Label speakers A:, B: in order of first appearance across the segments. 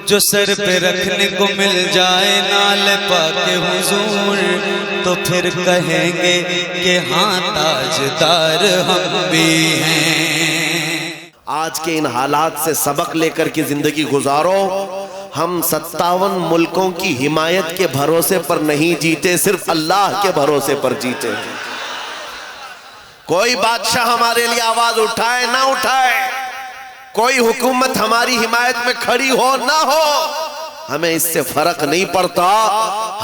A: جو سر پہ رکھنے کو مل جائے نال پاک حضور تو پھر کہیں گے کہ ہاں تاجدار ہم بھی ہیں۔
B: آج کے ان حالات سے سبق لے کر کے زندگی گزارو۔ ہم 57 ملکوں کی حمایت کے بھروسے پر نہیں جیتے، صرف اللہ کے بھروسے پر جیتے۔ کوئی بادشاہ ہمارے لیے آواز اٹھائے نہ اٹھائے، کوئی حکومت ہماری حمایت میں کھڑی ہو نہ ہو، ہمیں اس سے فرق نہیں پڑتا۔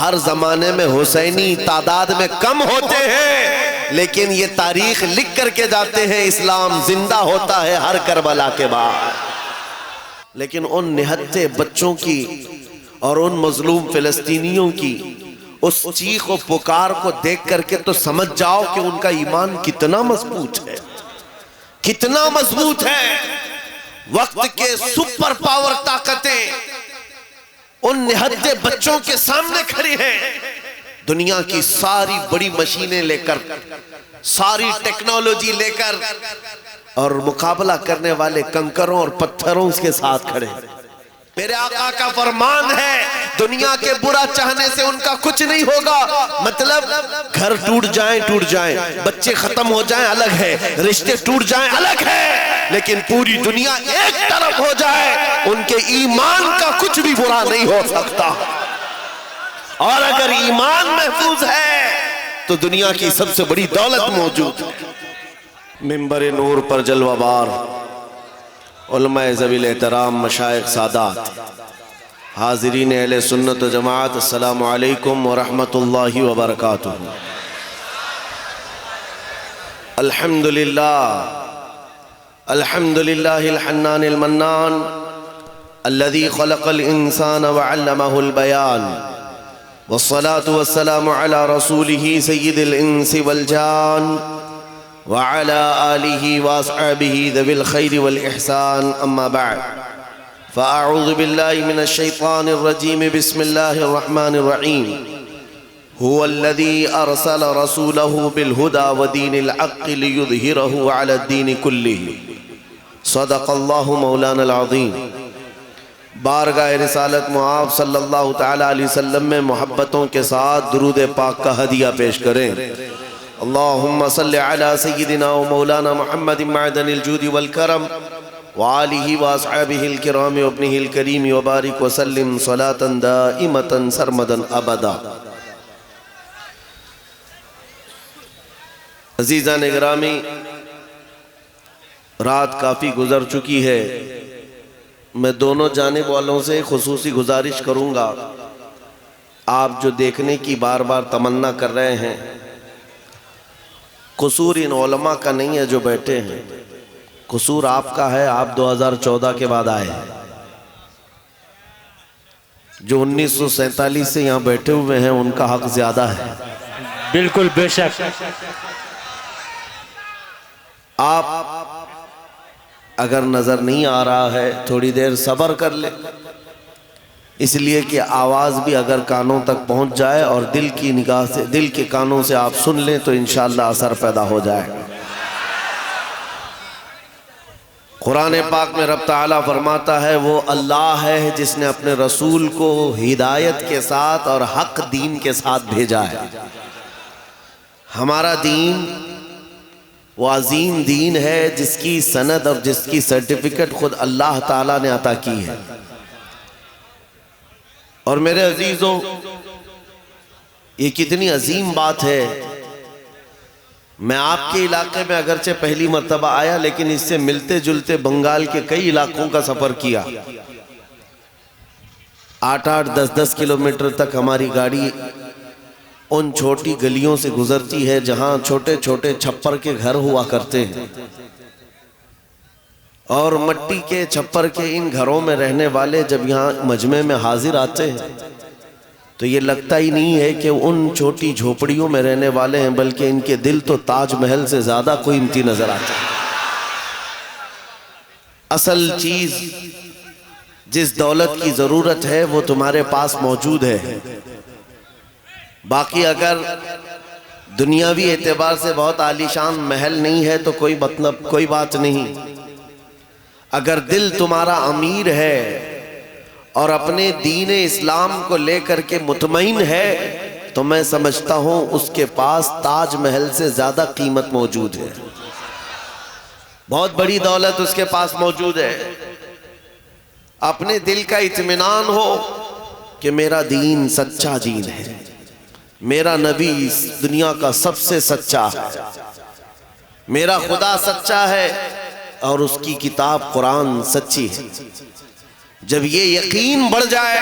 B: ہر زمانے میں حسینی تعداد میں کم ہوتے ہیں، لیکن یہ تاریخ لکھ کر کے جاتے ہیں اسلام زندہ ہوتا ہے ہر کربلا کے بعد۔ لیکن ان نہتے بچوں کی اور ان مظلوم فلسطینیوں کی اس چیخ و پکار کو دیکھ کر کے تو سمجھ جاؤ کہ ان کا ایمان کتنا مضبوط ہے، کتنا مضبوط ہے۔ وقت کے سپر پاور طاقتیں ان نہتے بچوں کے سامنے کھڑی ہیں۔ دنیا کی ساری بڑی مشینیں لے کر، ساری ٹیکنالوجی لے کر، اور مقابلہ کرنے والے کنکروں اور پتھروں کے ساتھ کھڑے ہیں۔ میرے آقا کا فرمان ہے دنیا کے برا چاہنے سے ان کا کچھ نہیں ہوگا۔ مطلب گھر ٹوٹ جائیں، بچے ختم ہو جائیں الگ ہے، رشتے ٹوٹ جائیں الگ ہے، لیکن پوری دنیا ایک طرف ہو جائے ان کے ایمان کا کچھ بھی برا نہیں ہو سکتا۔ اور اگر ایمان محفوظ ہے تو دنیا کی سب سے بڑی دولت موجود ہے۔ منبر نور پر جلوہ بار علماء ذوی الاحترام، مشائخ، سادات، حاضرین اہل سنت و جماعت، السلام علیکم ورحمت اللہ وبرکاتہ۔ الحمدللہ الحنان المنان الذي خلق الانسان وعلمه البيان، والصلاة والسلام على رسوله سيد الانس والجان وعلى آله وأصحابه ذوي الخير والإحسان، أما بعد فأعوذ بالله من الشيطان الرجيم، بسم الله الرحمن الرحيم۔ هو الذي أرسل رسوله بالهدى ودين الحق ليظهره على الدين كله، صدق الله مولانا العظيم۔ بارگاہ رسالت معاف صلی اللہ تعالی علیہ وسلم میں محبتوں کے ساتھ درود پاک کا ہدیہ پیش کریں۔ اللہم صلی علی سیدنا و مولانا محمد معدن الجود والکرم وآلہ واصحابہ الکرام وابنہ الکریم وبارک وسلم صلاة دائمتا سرمدا ابدا۔ عزیزان اکرامی، رات کافی گزر چکی ہے۔ میں دونوں جانب والوں سے خصوصی گزارش کروں گا، آپ جو دیکھنے کی بار بار تمنا کر رہے ہیں، قصور ان علماء کا نہیں ہے جو بیٹھے ہیں، قصور آپ کا ہے۔ آپ 2014 کے بعد آئے ہیں، جو 1947 سے یہاں بیٹھے ہوئے ہیں ان کا حق زیادہ ہے۔
C: بالکل بے شک۔
B: آپ اگر نظر نہیں آ رہا ہے تھوڑی دیر صبر کر لیں، اس لیے کہ آواز بھی اگر کانوں تک پہنچ جائے اور دل کی نگاہ سے، دل کے کانوں سے آپ سن لیں تو انشاءاللہ اثر پیدا ہو جائے گا۔ قرآن پاک میں رب تعالیٰ فرماتا ہے وہ اللہ ہے جس نے اپنے رسول کو ہدایت کے ساتھ اور حق دین کے ساتھ بھیجا ہے۔ ہمارا دین وہ عظیم دین ہے جس کی سند اور جس کی سرٹیفکیٹ خود اللہ تعالیٰ نے عطا کی ہے۔ اور میرے عزیزوں، یہ کتنی عظیم بات ہے۔ میں آپ کے علاقے میں اگرچہ پہلی مرتبہ آیا، لیکن اس سے ملتے جلتے بنگال کے کئی علاقوں کا سفر کیا۔ 8-8 10-10 کلومیٹر تک ہماری گاڑی ان چھوٹی گلیوں سے گزرتی ہے جہاں چھوٹے چھوٹے چھپر کے گھر ہوا کرتے ہیں، اور مٹی کے چھپر کے ان گھروں میں رہنے والے جب یہاں مجمع میں حاضر آتے ہیں تو یہ لگتا ہی نہیں ہے کہ ان چھوٹی جھوپڑیوں میں رہنے والے ہیں، بلکہ ان کے دل تو تاج محل سے زیادہ قیمتی نظر آتے ہیں۔ اصل چیز جس دولت کی ضرورت ہے وہ تمہارے پاس موجود ہے۔ باقی اگر دنیاوی اعتبار سے بہت عالیشان محل نہیں ہے تو کوئی بات نہیں۔ اگر دل تمہارا امیر ہے اور اپنے دین اسلام کو لے کر کے مطمئن ہے تو میں سمجھتا ہوں اس کے پاس تاج محل سے زیادہ قیمت موجود ہے، بہت بڑی دولت اس کے پاس موجود ہے۔ اپنے دل کا اطمینان ہو کہ میرا دین سچا دین ہے، میرا نبی اس دنیا کا سب سے سچا ہے، میرا خدا سچا ہے اور اس کی کتاب قرآن سچی ہے۔ جب یہ یقین بڑھ جائے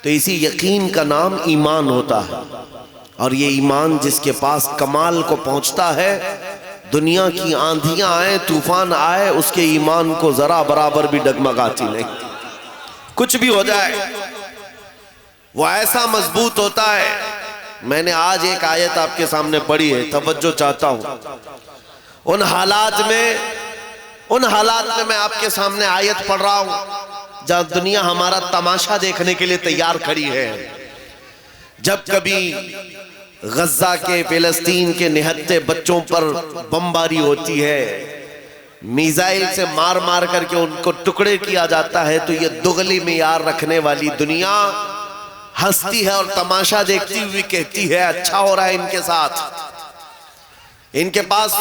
B: تو اسی یقین کا نام ایمان ہوتا ہے، اور یہ ایمان جس کے پاس کمال کو پہنچتا ہے، دنیا کی آندھیاں آئے، طوفان آئے، اس کے ایمان کو ذرا برابر بھی ڈگمگاتی نہیں، کچھ بھی ہو جائے وہ ایسا مضبوط ہوتا ہے۔ میں نے آج ایک آیت آپ کے سامنے پڑھی ہے، توجہ چاہتا ہوں۔ ان حالات میں میں آپ کے سامنے آیت پڑھ رہا ہوں جہاں دنیا ہمارا تماشا دیکھنے کے لیے تیار کھڑی ہے۔ جب کبھی غزہ کے، فلسطین کے نہتے بچوں پر بمباری ہوتی ہے، میزائل سے مار مار کر کے ان کو ٹکڑے کیا جاتا ہے، تو یہ دغلی معیار رکھنے والی دنیا ہنستی ہے اور تماشا دیکھتی ہوئی کہتی ہے اچھا ہو رہا ہے ان کے ساتھ۔ ان کے پاس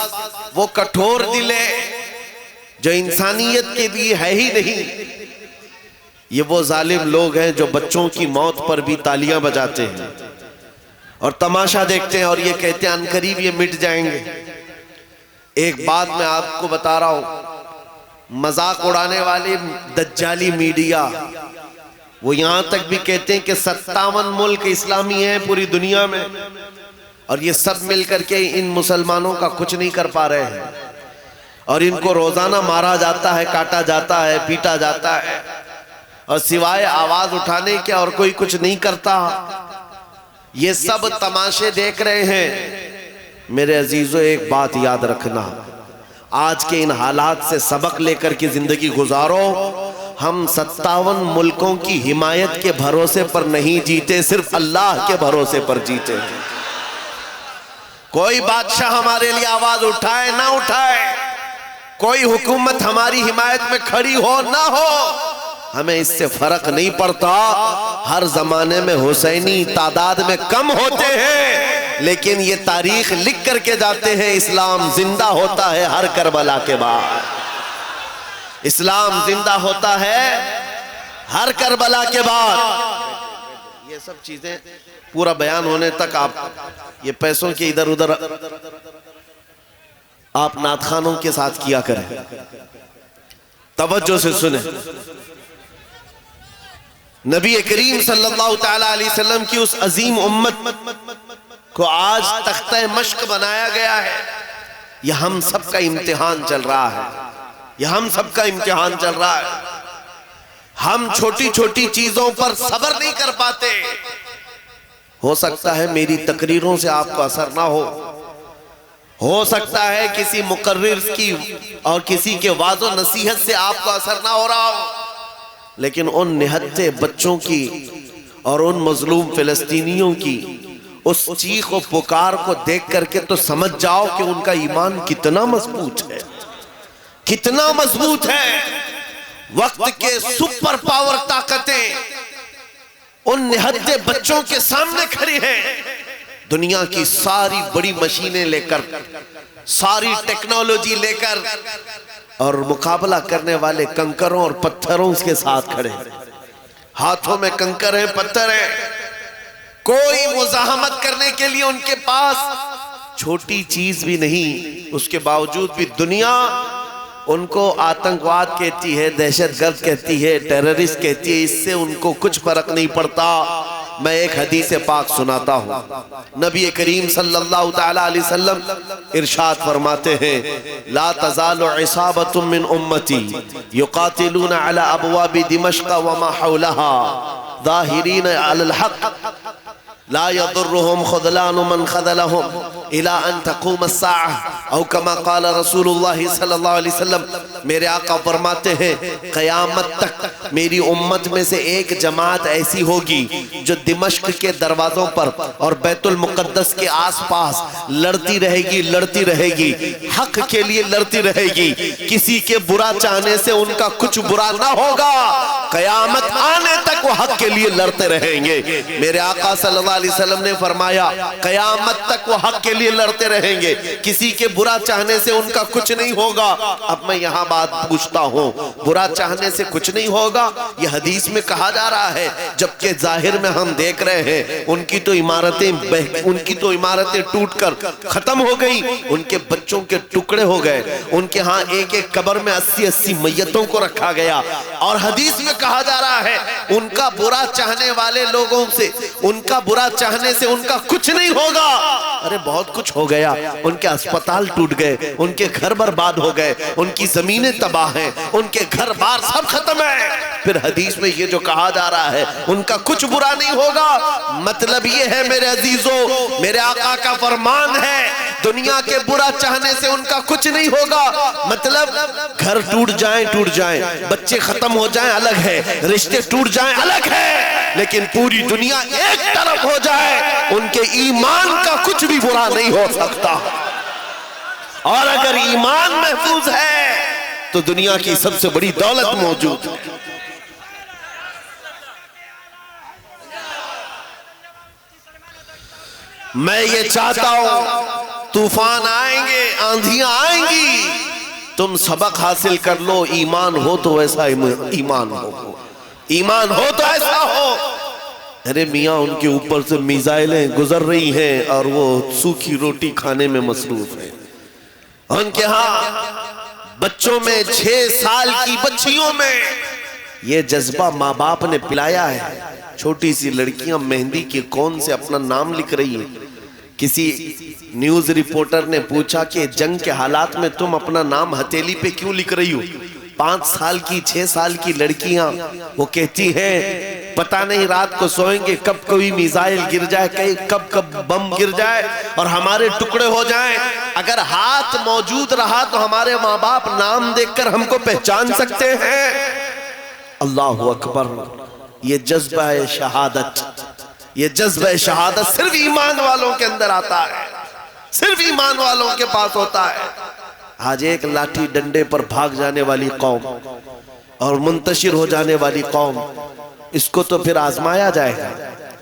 B: وہ کٹھور دل ہے جو انسانیت کے لیے ہے ہی نہیں۔ یہ وہ ظالم لوگ ہیں جو بچوں کی موت پر بھی تالیاں بجاتے ہیں اور تماشا دیکھتے ہیں اور یہ کہتے ہیں عنقریب یہ مٹ جائیں گے۔ ایک بات میں آپ کو بتا رہا ہوں، مذاق اڑانے والے دجالی میڈیا وہ یہاں تک بھی کہتے ہیں کہ 57 ملک اسلامی ہیں پوری دنیا میں، اور یہ سب مل کر کے ان مسلمانوں کا کچھ نہیں کر پا رہے ہیں، اور ان کو روزانہ مارا جاتا ہے، کاٹا جاتا ہے، پیٹا جاتا ہے، اور سوائے آواز اٹھانے کے اور کوئی کچھ نہیں کرتا۔ یہ سب تماشے دیکھ رہے ہیں۔ میرے عزیزو ایک بات یاد رکھنا، آج کے ان حالات سے سبق لے کر کے زندگی گزارو۔ ہم 57 ملکوں کی حمایت کے بھروسے پر نہیں جیتے، صرف اللہ کے بھروسے پر جیتے ہیں۔ کوئی بادشاہ ہمارے لیے آواز اٹھائے نہ اٹھائے، کوئی حکومت ہماری حمایت میں کھڑی ہو نہ ہو، ہمیں اس سے فرق نہیں پڑتا۔ ہر زمانے میں حسینی تعداد میں کم ہوتے ہیں، لیکن یہ تاریخ لکھ کر کے جاتے ہیں اسلام زندہ ہوتا ہے ہر کربلا کے بعد، اسلام زندہ ہوتا ہے ہر کربلا کے بعد۔ یہ سب چیزیں پورا بیان ہونے تک آپ یہ پیسوں کے ادھر ادھر آپ نعت خوانوں کے ساتھ کیا کریں، توجہ سے سنیں۔ نبی کریم صلی اللہ تعالیٰ علیہ وسلم کی اس عظیم امت کو آج تختہ مشق بنایا گیا ہے۔ یہ ہم سب کا امتحان چل رہا ہے، یہ ہم سب کا امتحان چل رہا ہے۔ ہم چھوٹی چھوٹی چیزوں پر صبر نہیں کر پاتے۔ ہو سکتا ہے میری تقریروں سے آپ کو اثر نہ ہو سکتا ہے کسی مقرر کی اور کسی کے وعظ و نصیحت سے آپ کو اثر نہ ہو رہا ہو، لیکن ان نہتے بچوں کی اور ان مظلوم فلسطینیوں کی اس چیخ و پکار کو دیکھ کر کے تو سمجھ جاؤ کہ ان کا ایمان کتنا مضبوط ہے، کتنا مضبوط ہے۔ وقت کے سپر پاور طاقتیں ان نہتے بچوں کے سامنے کھڑی ہیں۔ دنیا کی ساری بڑی مشینیں لے کر، ساری ٹیکنالوجی لے کر، اور مقابلہ کرنے والے کنکروں اور پتھروں کے ساتھ کھڑے ہیں۔ ہاتھوں میں کنکر ہیں، پتھر ہیں، کوئی مزاحمت کرنے کے لیے ان کے پاس چھوٹی چیز بھی نہیں۔ اس کے باوجود بھی دنیا ان کو آتنکواد کہتی ہے، دہشت گرد کہتی ہے، ٹیررسٹ کہتی ہے، اس سے ان کو کچھ فرق نہیں پڑتا۔ میں ایک حدیث پاک سناتا ہوں۔ نبی کریم صلی اللہ تعالیٰ علیہ وسلم ارشاد فرماتے ہیں، لا تزال عصابۃ من امتی یقاتلون علی ابواب دمشق وما حولها ظاہرین علی الحق لا يضرهم خذلان من خذلهم الى ان تقوم الساعة او كما قال رسول اللہ صلی اللہ علیہ وسلم. میرے آقا فرماتے ہیں قیامت تک میری امت میں سے ایک جماعت ایسی ہوگی جو دمشق کے دروازوں پر اور بیت المقدس کے آس پاس لڑتی رہے گی حق کے لیے لڑتی رہے گی. کسی کے برا چاہنے سے ان کا کچھ برا نہ ہوگا. قیامت آنے تک وہ حق کے لیے لڑتے رہیں گے. میرے آقا صلی اللہ علیہ وسلم نے فرمایا قیامت تک وہ حق کے لیے لڑتے رہیں گے, کسی کے برا چاہنے سے ان کا کچھ نہیں ہوگا. اب میں یہاں بات پوچھتا ہوں, برا چاہنے سے کچھ نہیں ہوگا یہ حدیث میں کہا جا رہا ہے, جبکہ ظاہر میں ہم دیکھ رہے ہیں ان کی تو عمارتیں ٹوٹ کر ختم ہو گئی, ان کے بچوں کے ٹکڑے ہو گئے, ان کے ہاں ایک ایک قبر میں 80 میتوں کو رکھا گیا. اور حدیث میں کہا جا رہا ہے ان کا برا چاہنے والے لوگوں سے, ان کا برا چاہنے سے ان کا کچھ نہیں ہوگا. ارے بہت کچھ ہو گیا, ان کے اسپتال ٹوٹ گئے, ان کے گھر برباد ہو گئے, ان کی زمینیں تباہ ہیں, ان کے گھر بار سب ختم ہے. پھر حدیث میں یہ جو کہا جا رہا ہے ان کا کچھ برا نہیں ہوگا. مطلب یہ ہے میرے عزیزو, میرے آقا کا فرمان ہے دنیا کے برا چاہنے سے ان کا کچھ نہیں ہوگا. مطلب گھر ٹوٹ جائیں, بچے ختم ہو جائیں الگ ہے, رشتے ٹوٹ جائیں الگ ہے, لیکن پوری دنیا ایک طرف ہو جائے ان کے ایمان کا کچھ بھی برا نہیں ہو سکتا. اور اگر ایمان محفوظ ہے تو دنیا کی سب سے بڑی دولت موجود ہے. میں یہ چاہتا ہوں طوفان آئیں گے, آندھیاں آئیں گی, تم سبق حاصل کر لو. ایمان ہو تو ایسا ایمان ہو, ایمان ہو تو ایسا ہو. ارے میاں ان کے اوپر سے میزائلیں گزر رہی ہیں اور وہ سوکھی روٹی کھانے میں مصروف ہیں. ان کے ہاں بچوں میں 6 سال کی بچیوں میں یہ جذبہ ماں باپ نے پلایا ہے. چھوٹی سی لڑکیاں مہندی کے کون سے اپنا نام لکھ رہی ہیں. کسی نیوز رپورٹر نے پوچھا کہ جنگ کے حالات میں تم اپنا نام ہتھیلی پہ کیوں لکھ رہی ہو؟ 5 سال کی 6 سال کی لڑکیاں وہ کہتی ہیں پتہ نہیں رات کو سوئیں گے کب کوئی میزائل گر جائے, کب بم گر جائے اور ہمارے ٹکڑے ہو جائیں. اگر ہاتھ موجود رہا تو ہمارے ماں باپ نام دیکھ کر ہم کو پہچان سکتے ہیں. اللہ اکبر. یہ جذبہ شہادت, یہ جذبہ شہادت صرف ایمان والوں کے اندر آتا ہے, صرف ایمان والوں کے پاس ہوتا ہے. آج ایک لاٹھی ڈنڈے پر بھاگ جانے والی قوم اور منتشر ہو جانے والی قوم, اس کو تو پھر آزمایا جائے گا.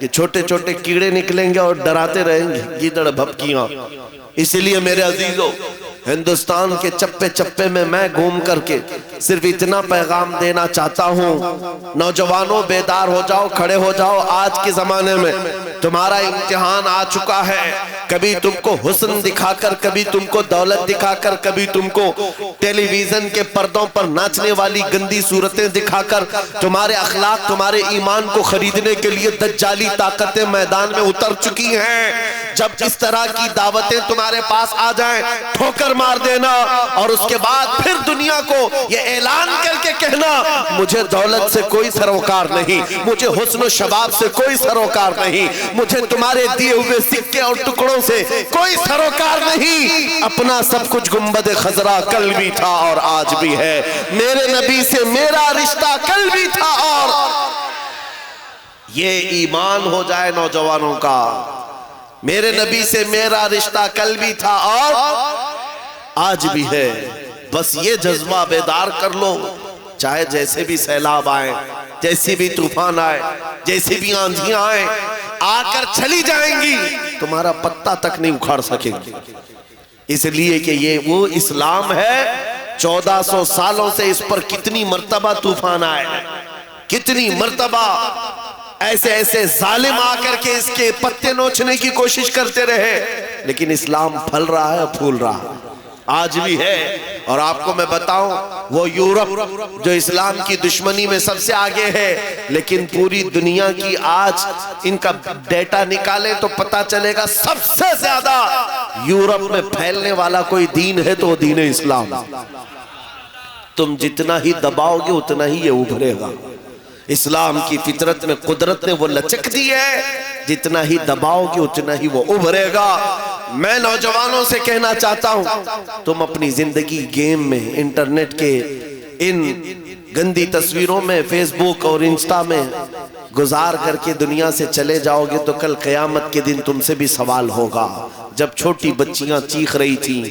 B: یہ چھوٹے چھوٹے کیڑے نکلیں گے اور ڈراتے رہیں گے گیدڑ بھپکیاں. اسی لیے میرے عزیزو ہندوستان کے چپے چپے میں گھوم کر کے صرف اتنا پیغام دینا چاہتا ہوں, نوجوانوں بیدار ہو جاؤ, کھڑے ہو جاؤ. آج کے زمانے میں تمہارا امتحان آ چکا ہے. کبھی تم کو حسن دکھا کر, کبھی تم کو دولت دکھا کر, کبھی تم کو ٹیلی ویژن کے پردوں پر ناچنے والی گندی صورتیں دکھا کر تمہارے اخلاق, تمہارے ایمان کو خریدنے کے لیے دجالی طاقتیں میدان میں اتر چکی ہیں. جب اس طرح کی دعوتیں تمہارے پاس آ جائیں ٹھوکر مار دینا, اور اس کے بعد پھر دنیا کو یہ اعلان کر کے کہنا مجھے دولت سے کوئی سروکار نہیں, مجھے حسن و شباب سے کوئی سروکار نہیں, مجھے تمہارے دیے ہوئے سکے اور ٹکڑوں سے کوئی سروکار نہیں. اپنا سب کچھ گنبد خضرا کل بھی تھا اور آج بھی ہے, میرے نبی سے میرا رشتہ کل بھی تھا. اور یہ ایمان ہو جائے نوجوانوں کا, میرے نبی سے میرا رشتہ کل بھی تھا اور آج بھی ہے. بس یہ جذبہ بیدار کر لو, چاہے جیسے بھی سیلاب آئیں, جیسی بھی طوفان آئے, جیسی بھی آندھیاں آئیں, آ کر چلی جائیں گی, تمہارا پتہ تک نہیں اکھاڑ سکیں گی. اس لیے کہ یہ وہ اسلام ہے. 1400 سالوں سے اس پر کتنی مرتبہ طوفان آئے, کتنی مرتبہ ایسے ایسے ظالم آ کر کے اس کے پتے نوچنے کی کوشش کرتے رہے, لیکن اسلام پھل رہا ہے, پھول رہا ہے, آج بھی ہے. اور آپ کو میں بتاؤں وہ یورپ جو اسلام کی دشمنی میں سب سے آگے ہے, لیکن پوری دنیا کی آج ان کا ڈیٹا نکالیں تو پتا چلے گا سب سے زیادہ یورپ میں پھیلنے والا کوئی دین ہے تو وہ دین اسلام. تم جتنا ہی دباؤ گے اتنا ہی یہ ابھرے گا. اسلام کی فطرت میں قدرت نے وہ لچک دی ہے جتنا ہی دباؤ گے اتنا ہی وہ ابھرے گا۔ میں نوجوانوں سے کہنا چاہتا ہوں تم اپنی زندگی گیم میں، انٹرنیٹ کے ان گندی تصویروں میں، فیس بک اور انسٹا میں گزار کر کے دنیا سے چلے جاؤ گے تو کل قیامت کے دن تم سے بھی سوال ہوگا۔ جب چھوٹی بچیاں چیخ رہی تھیں،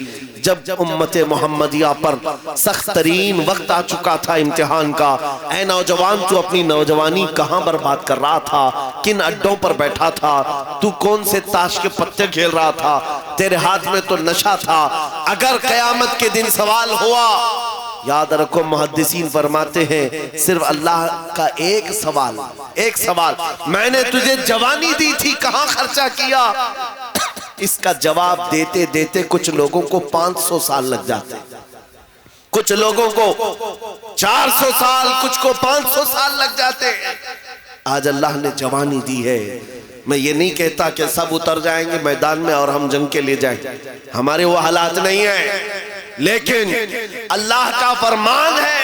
B: جب امت محمدیہ پر سخت ترین وقت آ چکا تھا امتحان کا، اے نوجوان تو اپنی نوجوانی کہاں برباد کر رہا تھا؟ کن اڈوں پر بیٹھا تھا؟ تو کون سے تاش کے پتے کھیل رہا تھا؟ تیرے ہاتھ میں تو نشہ تھا۔ اگر قیامت کے دن سوال ہوا، یاد رکھو محدثین فرماتے ہیں صرف اللہ کا ایک سوال، میں نے تجھے جوانی دی تھی کہاں خرچہ کیا؟ اس کا جواب دیتے دیتے کچھ لوگوں کو 500 سال لگ جاتے، کچھ لوگوں کو 400 سال، کچھ کو 500 سال لگ جاتے۔ آج اللہ نے جوانی دی ہے۔ میں یہ نہیں کہتا کہ سب اتر جائیں گے میدان میں اور ہم جنگ کے لیے جائیں، ہمارے وہ حالات نہیں ہیں، لیکن اللہ کا فرمان ہے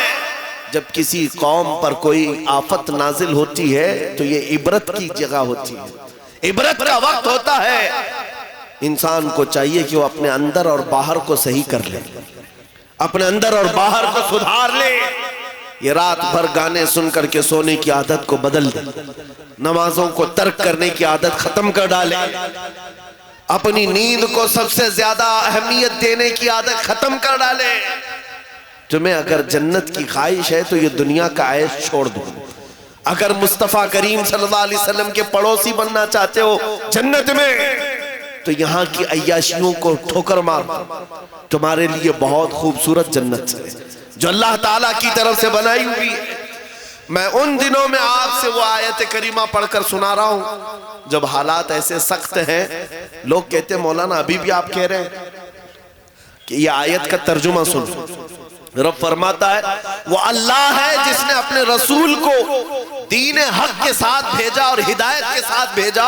B: جب کسی قوم پر کوئی آفت نازل ہوتی ہے تو یہ عبرت کی جگہ ہوتی ہے، عبرت کا وقت ہوتا ہے۔ انسان کو چاہیے کہ وہ اپنے اندر اور باہر کو صحیح کر لے، اپنے اندر اور باہر کو سدھار لے۔ یہ رات بھر گانے سن کر کے سونے کی عادت کو بدل دے، نمازوں کو ترک کرنے کی عادت ختم کر ڈالے، اپنی نیند کو سب سے زیادہ اہمیت دینے کی عادت ختم کر ڈالے۔ تمہیں اگر جنت کی خواہش ہے تو یہ دنیا کا عیش چھوڑ دو۔ اگر مصطفیٰ کریم صلی اللہ علیہ وسلم کے پڑوسی بننا چاہتے ہو جنت میں تو یہاں کی عیاشیوں کو ٹھوکر مار، تمہارے لیے بہت خوبصورت جنت ہے جو اللہ تعالیٰ کی طرف سے بنائی ہوئی ہے۔ میں ان دنوں میں آپ سے وہ آیت کریمہ پڑھ کر سنا رہا ہوں جب حالات ایسے سخت ہیں، لوگ کہتے ہیں مولانا ابھی بھی آپ کہہ رہے ہیں کہ یہ آیت کا ترجمہ سن۔ رب فرماتا ہے وہ اللہ ہے جس نے اپنے رسول کو دین حق کے ساتھ بھیجا اور ہدایت کے ساتھ بھیجا،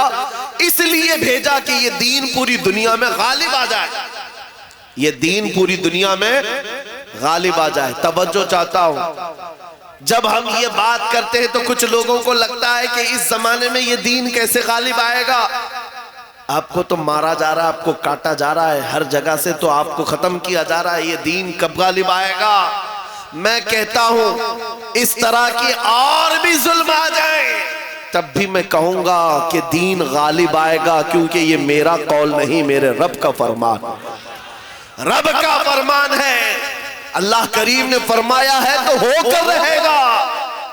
B: اس لیے بھیجا کہ یہ دین پوری دنیا میں غالب آ جائے، یہ دین پوری دنیا میں غالب آ جائے۔ توجہ چاہتا ہوں، جب ہم یہ بات کرتے ہیں تو کچھ لوگوں کو لگتا ہے کہ اس زمانے میں یہ دین کیسے غالب آئے گا؟ آپ کو تو مارا جا رہا ہے، آپ کو کاٹا جا رہا ہے، ہر جگہ سے تو آپ کو ختم کیا جا رہا ہے، یہ دین کب غالب آئے گا؟ میں کہتا ہوں اس طرح کی اور بھی ظلم آ جائیں تب بھی میں کہوں گا کہ دین غالب آئے گا، کیونکہ یہ میرا قول نہیں، میرے رب کا فرمان، رب کا فرمان ہے۔ اللہ کریم نے فرمایا ہے تو ہو کر رہے گا۔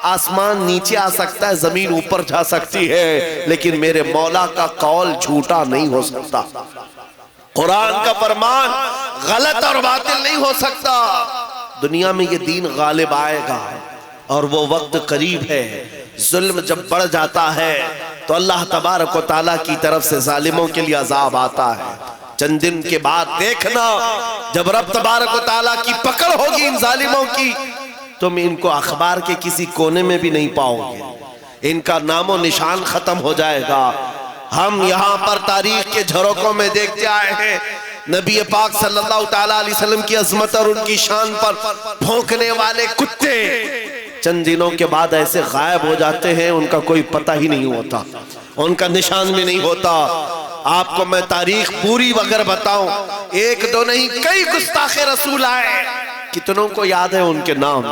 B: آسمان نیچے آ سکتا ہے، زمین اوپر جا سکتی ہے، لیکن میرے مولا کا قول جھوٹا نہیں ہو سکتا، قرآن کا فرمان غلط اور باطل نہیں ہو سکتا۔ دنیا میں یہ دین غالب آئے گا اور وہ وقت قریب ہے۔ ظلم جب بڑھ جاتا ہے تو اللہ تبارک و تعالیٰ کی طرف سے ظالموں کے لیے عذاب آتا ہے۔ چند دن کے بعد دیکھنا جب رب تبارک و تعالیٰ کی پکڑ ہوگی ان ظالموں کی، تم ان کو اخبار کے کسی کونے میں بھی نہیں پاؤ گے، ان کا نام و نشان ختم ہو جائے گا۔ ہم یہاں پر تاریخ کے جھروکوں میں دیکھتے آئے ہیں نبی پاک صلی اللہ تعالیٰ علیہ وسلم کی عظمت اور ان کی شان پر بھونکنے والے کتے چند دنوں کے بعد ایسے غائب ہو جاتے ہیں، ان کا کوئی پتہ ہی نہیں ہوتا، ان کا نشان بھی نہیں ہوتا۔ آپ کو میں تاریخ پوری اگر بتاؤں، ایک دو نہیں کئی گستاخ رسول آئے، کتنوں کو یاد ہے ان کے نام،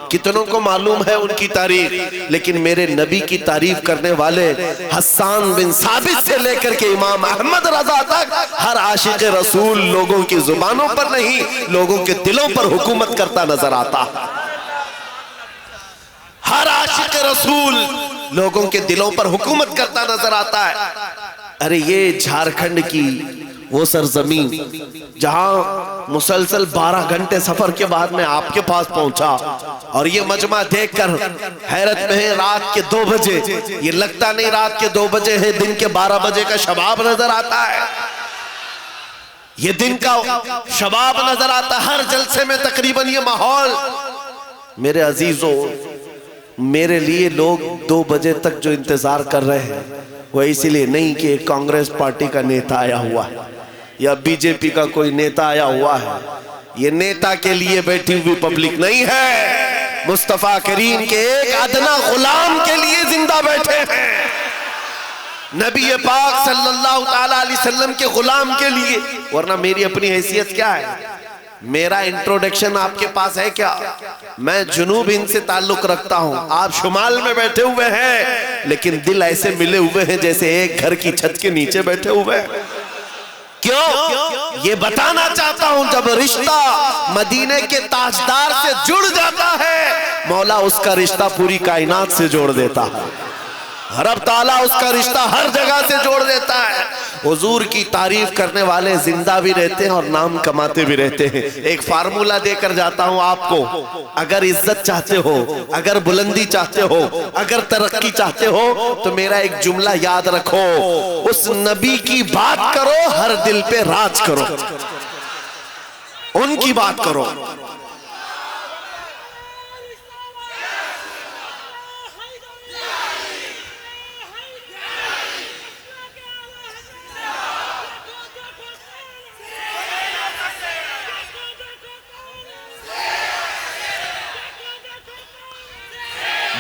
B: کتنوں کو معلوم ہے ان کی تاریخ، لیکن میرے نبی کی تعریف کرنے والے حسان بن ثابت سے لے کر کے امام احمد رضا تک ہر عاشق رسول لوگوں کی زبانوں پر نہیں، لوگوں کے دلوں پر حکومت کرتا نظر آتا۔ ہر عاشق رسول لوگوں کے دلوں پر حکومت کرتا نظر آتا ہے۔ ارے یہ جھارکھنڈ کی وہ سرزمین جہاں مسلسل 12 گھنٹے سفر کے بعد میں آپ کے پاس پہنچا، اور یہ مجمع دیکھ کر حیرت میں ہے۔ رات کے 2 بجے، یہ لگتا نہیں رات کے 2 بجے ہے، دن کے 12 بجے کا شباب نظر آتا ہے، یہ دن کا شباب نظر آتا ہے۔ ہر جلسے میں تقریباً یہ ماحول۔ میرے عزیزوں، میرے لیے لوگ 2 بجے تک جو انتظار کر رہے ہیں وہ اسی لیے نہیں کہ کانگریس پارٹی کا نیتا آیا ہوا ہے یا بی جے پی کا کوئی نیتا آیا ہوا ہے، یہ نیتا کے لیے بیٹھی ہوئی پبلک نہیں ہے، مصطفیٰ کریم کے ایک ادنا غلام کے لیے زندہ بیٹھے ہیں۔ نبی پاک صلی اللہ تعالی علیہ وسلم کے غلام کے لیے، ورنہ میری اپنی حیثیت کیا ہے؟ میرا انٹروڈکشن آپ کے پاس ہے کیا؟ میں جنوب ہند سے تعلق رکھتا ہوں، آپ شمال میں بیٹھے ہوئے ہیں، لیکن دل ایسے ملے ہوئے ہیں جیسے ایک گھر کی چھت کے نیچے بیٹھے ہوئے ہیں۔ کیوں؟ یہ بتانا چاہتا ہوں جب رشتہ مدینے کے تاجدار سے جڑ جاتا ہے، مولا اس کا رشتہ پوری کائنات سے جوڑ دیتا ہے، رب تعالیٰ اس کا رشتہ ہر جگہ سے جوڑ دیتا ہے۔ حضور کی تعریف کرنے والے زندہ بھی رہتے ہیں اور نام کماتے بھی رہتے ہیں۔ ایک فارمولہ دے کر جاتا ہوں آپ کو، اگر عزت چاہتے ہو، اگر بلندی چاہتے ہو، اگر ترقی چاہتے ہو تو میرا ایک جملہ یاد رکھو، اس نبی کی بات کرو، ہر دل پہ راج کرو، ان کی بات کرو۔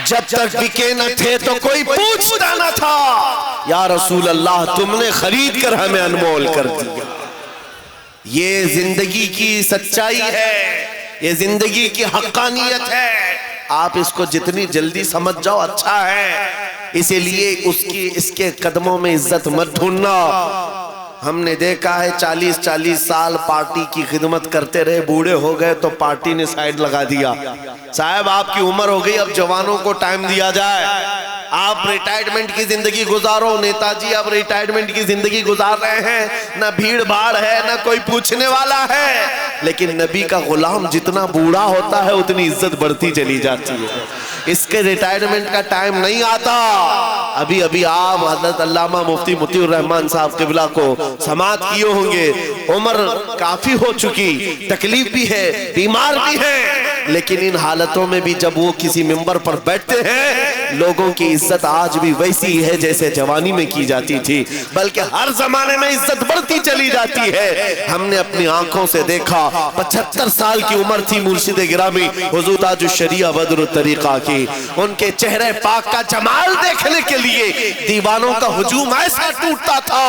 B: جب تک بکے نہ تھے تو کوئی پوچھتا نہ تھا، یا رسول اللہ تم نے خرید کر ہمیں انمول کر دیا۔ یہ زندگی کی سچائی ہے، یہ زندگی کی حقانیت ہے، آپ اس کو جتنی جلدی سمجھ جاؤ اچھا ہے۔ اسی لیے اس کے قدموں میں عزت مت ڈھونڈنا۔ ہم نے دیکھا ہے 40 سال پارٹی کی خدمت کرتے رہے، بوڑھے ہو گئے تو پارٹی نے سائیڈ لگا دیا۔ صاحب آپ کی عمر ہو گئی، اب جوانوں کو ٹائم دیا جائے، آپ ریٹائرمنٹ کی زندگی گزارو۔ نیتا جی اب ریٹائرمنٹ کی زندگی گزار رہے ہیں، نہ بھیڑ بھاڑ ہے، نہ کوئی پوچھنے والا ہے، لیکن نبی کا غلام جتنا بوڑھا ہوتا ہے اتنی عزت بڑھتی چلی جاتی ہے۔ اس کے ریٹائرمنٹ کا ٹائم نہیں آتا۔ ابھی آپ حضرت علامہ مفتی مطیع الرحمن صاحب قبلہ کو سماعت کیے ہوں گے، عمر کافی ہو چکی، تکلیف بھی ہے، بیمار بھی ہے، لیکن ان حالتوں میں بھی جب وہ کسی منبر پر بیٹھتے ہیں، لوگوں کی عزت آج بھی ویسی ہے جیسے جوانی میں کی جاتی تھی، بلکہ ہر زمانے میں عزت بڑھتی چلی جاتی ہے۔ ہم نے اپنی آنکھوں سے دیکھا، 75 سال کی عمر تھی مرشد گرامی حضور تاج الشریعہ بدر الطریقہ کی، ان کے چہرے پاک کا جمال دیکھنے کے لیے دیوانوں کا ہجوم ایسا ٹوٹتا تھا،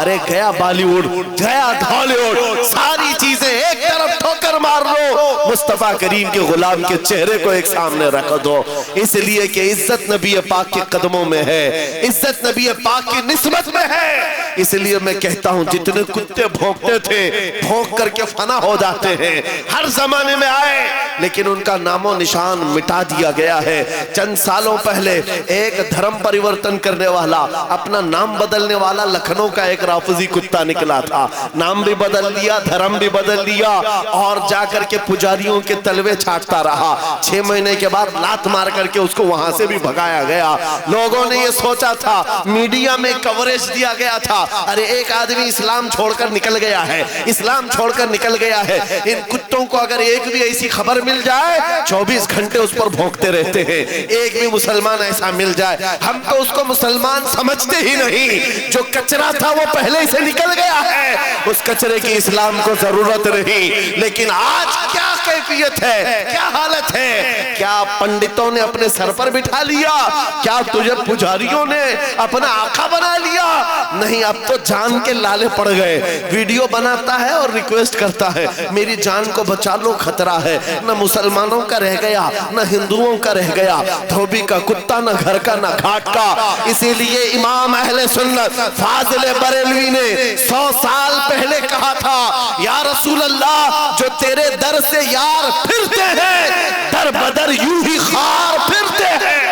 B: ارے گیا بالی ووڈ، گیا ڈھالی ووڈ، ساری چیزیں ایک طرف ٹھوکر مار لو، مصطفیٰ کریم کے غلام کے چہرے کو ایک سامنے رکھ دو، اس لیے کہ عزت نبی پاک کے قدموں میں ہے، عزت نبی پاک کی نسبت میں ہے۔ اس لیے میں کہتا ہوں جتنے کتے بھونکتے تھے بھونک کر کے فنا ہو جاتے ہیں، ہر زمانے میں آئے، لیکن ان کا نام و نشان مٹا دیا گیا ہے۔ چند سالوں پہلے ایک دھرم پریورتن کرنے والا، اپنا نام بدلنے والا لکھنؤ کا ایک رافضی کتا نکلا تھا، نام بھی بدل لیا، دھرم بھی بدل لیا، اور جا کر کے پجاریوں کے تلوے چھاٹتا رہا۔ 6 مہینے کے بعد لات مار کر کے اس کو وہاں سے بھی بھگایا گیا۔ لوگوں نے یہ سوچا تھا، میڈیا میں کوریج دیا گیا تھا، ارے ایک آدمی اسلام چھوڑ کر نکل گیا ہے، اسلام چھوڑ کر نکل گیا ہے۔ ان کتوں کو اگر ایک بھی ایسی خبر مل جائے 24 گھنٹے اس پر بھونکتے رہتے ہیں، ایک بھی مسلمان ایسا مل جائے، ہم تو اس کو مسلمان سمجھتے ہی نہیں، جو کچرا تھا وہ پہلے سے نکل گیا ہے، اس کچرے کی اسلام کو ضرورت نہیں۔ لیکن آج کیا کیفیت ہے، کیا حالت ہے؟ کیا پنڈتوں نے اپنے سر پر بٹھا لیا؟ کیا تجھے پجاریوں نے اپنا آقا بنا لیا؟ نہیں، اب تو جان کے لالے پڑ گئے، ویڈیو بناتا ہے اور ریکویسٹ کرتا ہے میری جان کو بچا لو، خطرہ ہے۔ نہ مسلمانوں کا رہ گیا، نہ ہندوؤں کا رہ گیا، دھوبی کا کتا، نہ گھر کا نہ گھاٹ کا۔ اسی لیے امام اہل سنت فاضل بریلوی نے 100 سال پہلے کہا تھا، یا رسول اللہ جو تیرے در سے یار پھرتے ہیں، در بدر یوں ہی خار پھرتے ہیں۔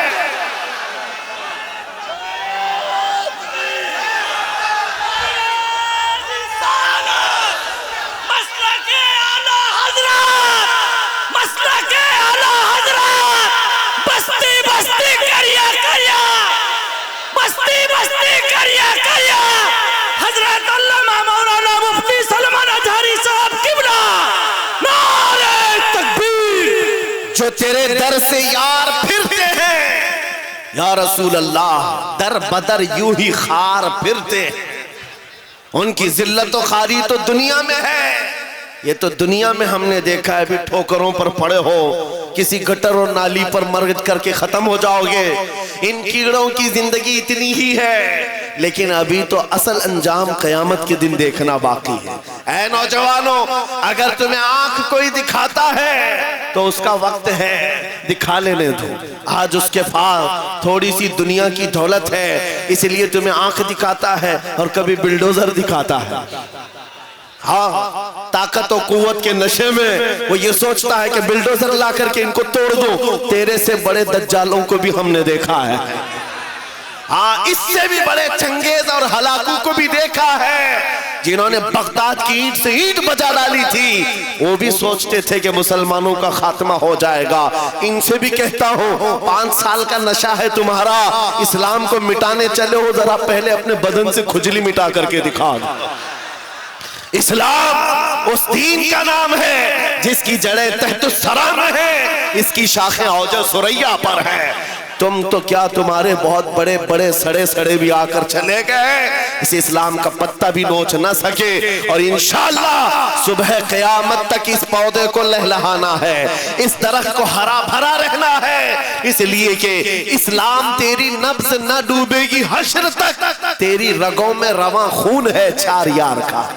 D: حضرت علامہ مولانا مفتی سلمان اظہری صاحب قبلہ، نعرہ تکبیر۔
B: جو تیرے در سے یار پھرتے ہیں، یا رسول اللہ در بدر یوں ہی خار پھرتے ہیں۔ ان کی ذلت و خاری تو دنیا میں ہے، یہ تو دنیا میں ہم نے دیکھا ہے، بھی ٹھوکروں پر پڑے ہو، کسی گٹر اور نالی پر مرگ کر کے ختم ہو جاؤ گے۔ ان کیڑوں کی زندگی اتنی ہی ہے، لیکن ابھی تو اصل انجام قیامت کے دن دیکھنا باقی ہے۔ اے نوجوانوں، اگر تمہیں آنکھ کوئی دکھاتا ہے تو اس کا وقت ہے، دکھا لینے دو۔ آج اس کے پاس تھوڑی سی دنیا کی دولت ہے، اس لیے تمہیں آنکھ دکھاتا ہے اور کبھی بلڈوزر دکھاتا ہے۔ ہاں، طاقت و قوت کے نشے میں وہ یہ سوچتا ہے کہ بلڈوزر لا کر کے ان کو توڑ دو۔ تیرے سے بڑے دجالوں کو بھی ہم نے دیکھا ہے، ہاں اس سے بھی بڑے چنگیز اور ہلاکو کو بھی دیکھا ہے، جنہوں نے بغداد کی اینٹ سے اینٹ بجا ڈالی تھی۔ وہ بھی سوچتے تھے کہ مسلمانوں کا خاتمہ ہو جائے گا۔ ان سے بھی کہتا ہوں، 5 سال کا نشہ ہے تمہارا، اسلام کو مٹانے چلے ہو، ذرا پہلے اپنے بدن سے کھجلی مٹا کر کے دکھا دو۔ اسلام اس دین کا نام ہے جس کی جڑیں تحت الثری میں ہیں، اس کی شاخیں اوج ثریا پر ہیں۔ تم تو کیا، تمہارے بہت بڑے بڑے سڑے سڑے بھی آ کر چلے گئے، اس اسلام کا پتہ بھی نوچ نہ سکے، اور انشاءاللہ صبح قیامت تک اس پودے کو لہلہانا ہے، اس درخت کو ہرا بھرا رہنا ہے، اس لیے کہ اسلام تیری نبض نہ ڈوبے گی حشر تک۔ تیری رگوں میں رواں خون ہے چار یار کا،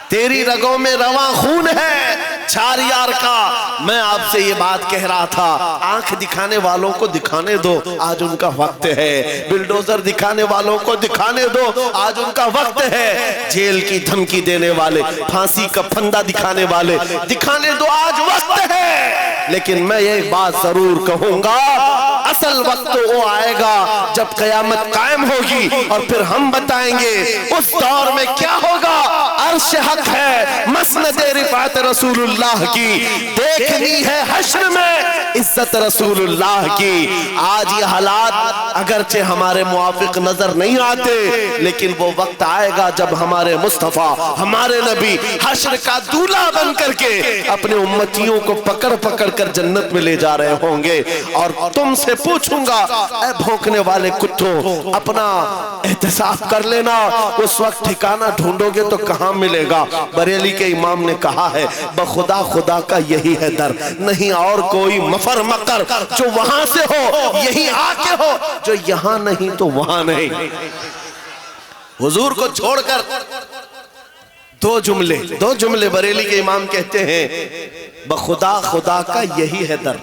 B: تیری رگوں میں رواں خون ہے چار یار کا۔ میں آپ سے یہ بات کہہ رہا تھا، آنکھ دکھانے والوں کو دکھانے دو، آج ان کا وقت ہے۔ بلڈوزر دکھانے والوں کو دکھانے دو، آج ان کا وقت ہے۔ جیل کی دھمکی دینے والے، پھانسی کا پھندا دکھانے والے، دکھانے دو، آج وقت ہے۔ لیکن میں یہ بات ضرور کہوں گا، اصل وقت وہ آئے گا جب قیامت قائم ہوگی، اور پھر ہم بتائیں گے اس دور میں کیا ہوگا۔ عرش حق ہے، مسند رفعت رسول اللہ کی، دیکھنی ہے حشر میں عزت رسول اللہ کی۔ آج یہ حالات اگرچہ ہمارے موافق نظر نہیں آتے، لیکن وہ وقت آئے گا جب ہمارے مصطفیٰ، ہمارے نبی حشر کا دولہا بن کر کے اپنے امتیوں کو پکڑ پکڑ کر جنت میں لے جا رہے ہوں گے، اور تم سے پوچھوں گا، اے بھونکنے والے کتوں، اپنا احتساب کر لینا، اس وقت ٹھکانہ ڈھونڈو گے تو کہاں ملے گا۔ بریلی کے امام نے کہا ہے، بخدا خدا کا یہی ہے در، نہیں اور کوئی مفر مقر، جو وہاں سے ہو یہی آ کے ہو، جو یہاں نہیں تو وہاں نہیں۔ حضور کو چھوڑ کر دو جملے بریلی کے امام کہتے ہیں، بخدا خدا کا یہی ہے در،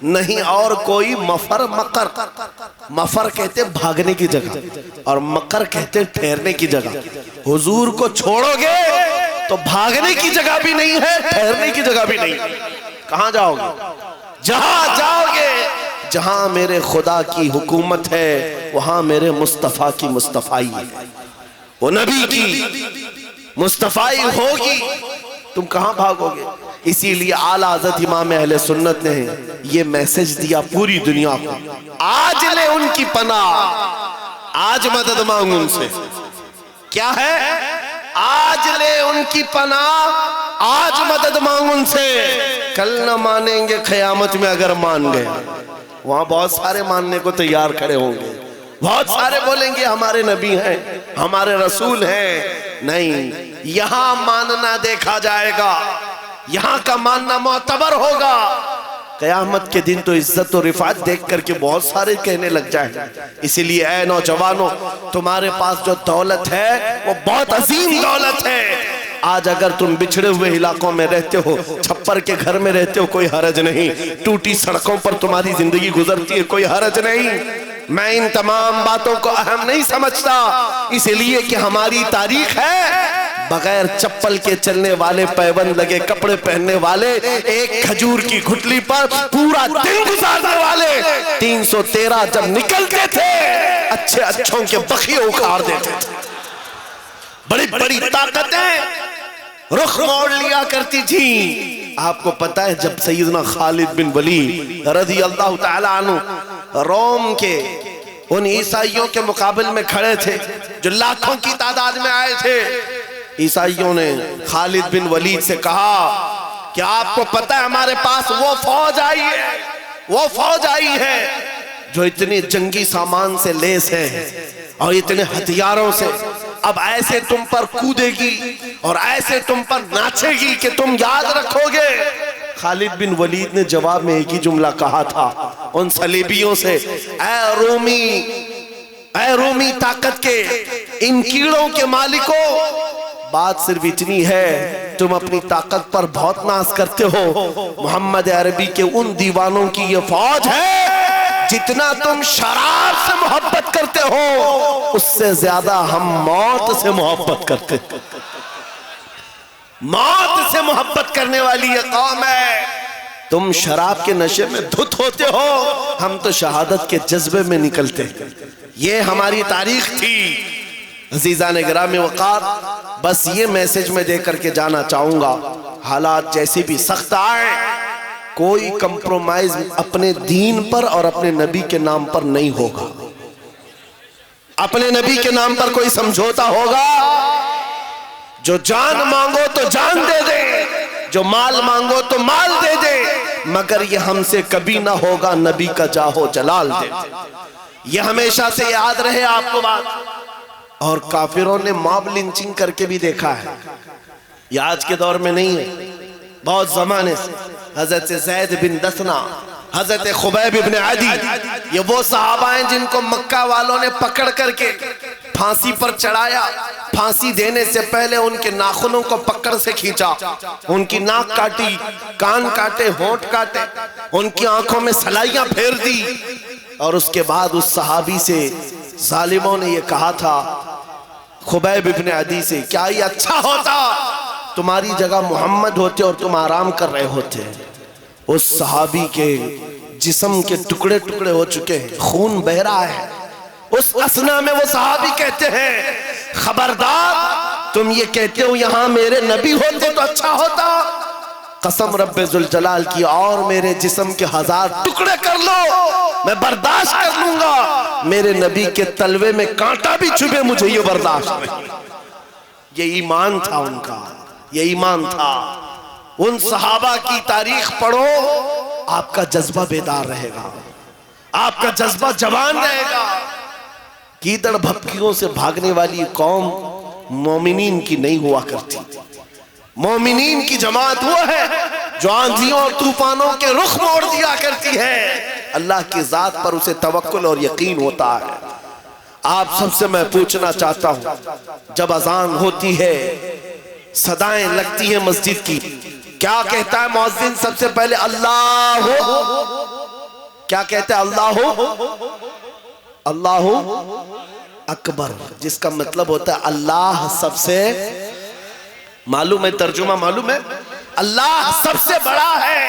B: نہیں اور کوئی مفر مقر۔ مفر کہتے بھاگنے کی جگہ، اور مقر کہتے ٹھہرنے کی جگہ۔ حضور کو چھوڑو گے تو بھاگنے کی جگہ بھی نہیں ہے، ٹھہرنے کی جگہ بھی نہیں۔ کہاں جاؤ گے؟ جہاں جاؤ گے جہاں میرے خدا کی حکومت ہے، وہاں میرے مصطفیٰ کی مصطفائی ہے، وہ نبی کی مصطفائی ہوگی، تم کہاں بھاگو گے؟ اسی لیے اعلیٰ حضرت امام اہل سنت نے یہ میسج دیا پوری دنیا کو، آج لے ان کی پناہ، آج مدد مانگ ان سے۔ کیا ہے؟ آج لے ان کی پناہ، آج مدد مانگ ان سے، کل نہ مانیں گے قیامت میں اگر مان گئے۔ وہاں بہت سارے ماننے کو تیار کھڑے ہوں گے، بہت سارے بولیں گے ہمارے نبی ہیں، ہمارے رسول ہیں۔ نہیں، یہاں ماننا دیکھا جائے گا، یہاں کا ماننا معتبر ہوگا۔ قیامت کے دن تو عزت و رفعت دیکھ کر کے بہت سارے کہنے لگ جائیں۔ اسی لیے اے نوجوانوں، تمہارے پاس جو دولت ہے وہ بہت عظیم دولت ہے۔ آج اگر تم بچھڑے ہوئے علاقوں میں رہتے ہو، چھپر کے گھر میں رہتے ہو، کوئی حرج نہیں، ٹوٹی سڑکوں پر تمہاری زندگی گزرتی ہے، کوئی حرج نہیں۔ میں ان تمام باتوں کو اہم نہیں سمجھتا، اس لیے کہ ہماری تاریخ ہے بغیر چپل کے چلنے والے، پیبند لگے کپڑے پہننے والے، ایک کھجور کی گھٹلی پر پورا دن گزارنے والے، 313 جب نکلتے تھے اچھے اچھوں کے بخیے اکھاڑ دیتے تھے۔ بڑی بڑی طاقتیں رخ موڑ لیا کرتی تھی۔ آپ کو پتا ہے جب سیدنا خالد بن ولید رضی اللہ تعالیٰ عنہ روم کے ان عیسائیوں کے مقابل میں کھڑے تھے جو لاکھوں کی تعداد میں آئے تھے، عیسائیوں نے خالد بن ولید سے کہا کہ آپ کو پتہ ہے ہمارے پاس وہ فوج آئی ہے جو اتنے جنگی سامان سے لیس ہے اور اتنے ہتھیاروں سے، اب ایسے تم پر کودے گی اور ایسے تم پر ناچے گی کہ تم یاد رکھو گے۔ خالد بن ولید نے جواب میں ایک ہی جملہ کہا تھا ان صلیبیوں سے، اے رومی، اے اے رومی طاقت کے ان کیڑوں کے مالکوں، بات صرف اتنی ہے تم اپنی طاقت پر بہت ناز کرتے ہو، محمد عربی کے ان دیوانوں کی یہ فوج ہے، جتنا تم شراب سے محبت کرتے ہو اس سے زیادہ ہم موت سے محبت کرتے ہیں۔ موت سے محبت کرنے والی یہ قوم ہے۔ تم شراب کے نشے میں دھت ہوتے ہو، ہم تو شہادت کے جذبے میں نکلتے ہیں۔ یہ ہماری تاریخ تھی۔ عزیزان گرامی وقار، بس یہ میسج میں دے کر کے جانا چاہوں گا، حالات جیسی بھی سخت آئے، کوئی کمپرومائز اپنے دین پر اور اپنے نبی کے نام پر نہیں ہوگا۔ اپنے نبی کے نام پر کوئی سمجھوتا ہوگا، جو جان مانگو تو جان دے دے، جو مال مانگو تو مال دے دے، مگر یہ ہم سے کبھی نہ ہوگا نبی کا جاہو جلال دے دے۔ یہ ہمیشہ سے یاد رہے آپ کو بات۔ اور کافروں نے ماب لنچنگ کر کے بھی دیکھا ہے، یہ آج کے دور میں نہیں ہے، بہت زمانے سے۔ حضرت زید بن دثنہ، حضرت خبیب بن عدی، یہ وہ صحابہ ہیں جن کو مکہ والوں نے پکڑ کر کے پھانسی پر چڑھایا۔ پھانسی دینے سے پہلے ان کے ناخنوں کو پکڑ سے کھینچا، ان کی ناک کاٹی، کان کاٹے، ہونٹ کاٹے، ان کی آنکھوں میں سلائیاں پھیر دی، اور اس کے بعد اس صحابی سے ظالموں نے یہ کہا تھا، خبیب ابن عدی سے، کیا یہ اچھا ہوتا تمہاری جگہ محمد ہوتے اور تم آرام کر رہے ہوتے۔ اس صحابی کے جسم کے ٹکڑے ٹکڑے ہو چکے ہیں، خون بہ رہا ہے۔ اس اسنا میں وہ صحابی کہتے ہیں، خبردار تم یہ کہتے ہو یہاں میرے نبی ہوتے تو اچھا ہوتا، قسم رب ذوالجلال کی اور میرے جسم کے 1000 ٹکڑے کر لو، میں برداشت کر لوں گا، میرے نبی کے تلوے میں کانٹا بھی چھپے مجھے یہ برداشت نہیں۔ یہ ایمان تھا ان کا، یہ ایمان تھا۔ ان صحابہ کی تاریخ پڑھو، آپ کا جذبہ بیدار رہے گا، آپ کا جذبہ جوان رہے گا۔ کیدڑ بھپکیوں سے بھاگنے والی قوم مومنین کی نہیں ہوا کرتی۔ مومنین کی جماعت وہ ہے جو آندھیوں اور طوفانوں کے رخ موڑ دیا کرتی ہے، اللہ کی ذات پر اسے توکل اور یقین ہوتا ہے۔ آپ سب سے میں پوچھنا چاہتا ہوں، جب اذان ہوتی ہے، صدائیں لگتی ہیں مسجد کی، کیا کہتا ہے مؤذن سب سے پہلے؟ اللہ ہو۔ کیا کہتا ہے؟ اللہ ہو، اللہ اکبر، جس کا مطلب ہوتا ہے اللہ سب سے، معلوم ہے ترجمہ معلوم ہے، اللہ سب سے بڑا ہے۔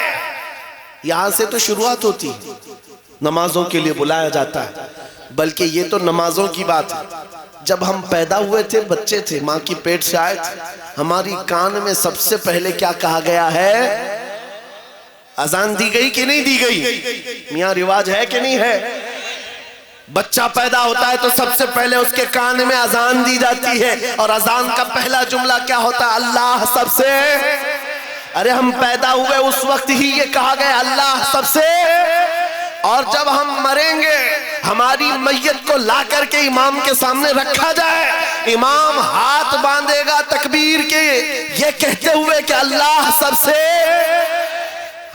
B: یہاں سے تو شروعات ہوتی ہے، نمازوں کے لیے بلایا جاتا ہے، بلکہ یہ تو نمازوں کی بات ہے۔ جب ہم پیدا ہوئے تھے، بچے تھے، ماں کی پیٹ سے آئے تھے، ہماری کان میں سب سے پہلے کیا کہا گیا ہے؟ اذان دی گئی کہ نہیں دی گئی؟ میاں رواج ہے کہ نہیں ہے؟ بچہ پیدا ہوتا ہے تو سب سے پہلے اس کے کان میں اذان دی جاتی ہے، اور اذان کا پہلا جملہ کیا ہوتا ہے؟ اللہ سب سے۔ ارے ہم پیدا ہوئے اس وقت ہی یہ کہا گیا اللہ سب سے، اور جب ہم مریں گے ہماری میت کو لا کر کے امام کے سامنے رکھا جائے، امام ہاتھ باندھے گا تکبیر کے یہ کہتے ہوئے کہ اللہ سب سے۔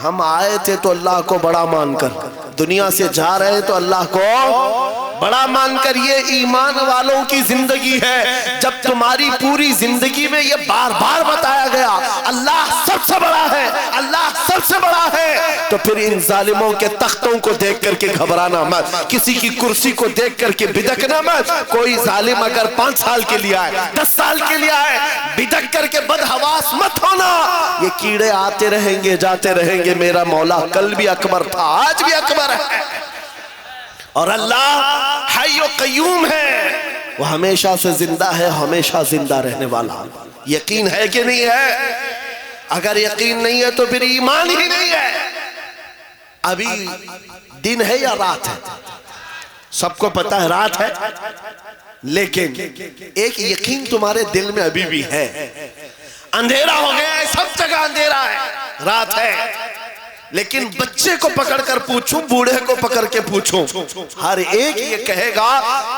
B: ہم آئے تھے تو اللہ کو بڑا مان کر، دنیا سے جا رہے تو اللہ کو بڑا مان کر۔ یہ ایمان والوں کی زندگی ہے۔ جب تمہاری پوری زندگی میں یہ بار بار بتایا گیا اللہ سب سے بڑا ہے، اللہ سب سے بڑا ہے، تو پھر ان ظالموں کے تختوں کو دیکھ کر کے گھبرانا مت، کسی کی کرسی کو دیکھ کر کے بدکنا مت۔ کوئی ظالم اگر 5 سال کے لیے آئے، 10 سال کے لیے آئے، بدک کر کے بدحواس مت ہونا۔ یہ کیڑے آتے رہیں گے، جاتے رہیں گے، میرا مولا کل بھی اکبر تھا، آج بھی اکبر ہے، اور اللہ حی و قیوم ہے، وہ ہمیشہ سے زندہ ہے، ہمیشہ زندہ رہنے والا۔ یقین ہے کہ نہیں ہے؟ اگر یقین نہیں ہے تو پھر ایمان ہی نہیں ہے۔ ابھی دن ہے یا رات ہے؟ سب کو پتا ہے رات ہے، لیکن ایک یقین تمہارے دل میں ابھی بھی ہے، اندھیرا ہو گیا ہے، سب جگہ اندھیرا ہے، رات ہے، لیکن بچے کو پکڑ کر پوچھوں، بوڑھے کو پکڑ کے پوچھوں، ہر ایک یہ کہے گا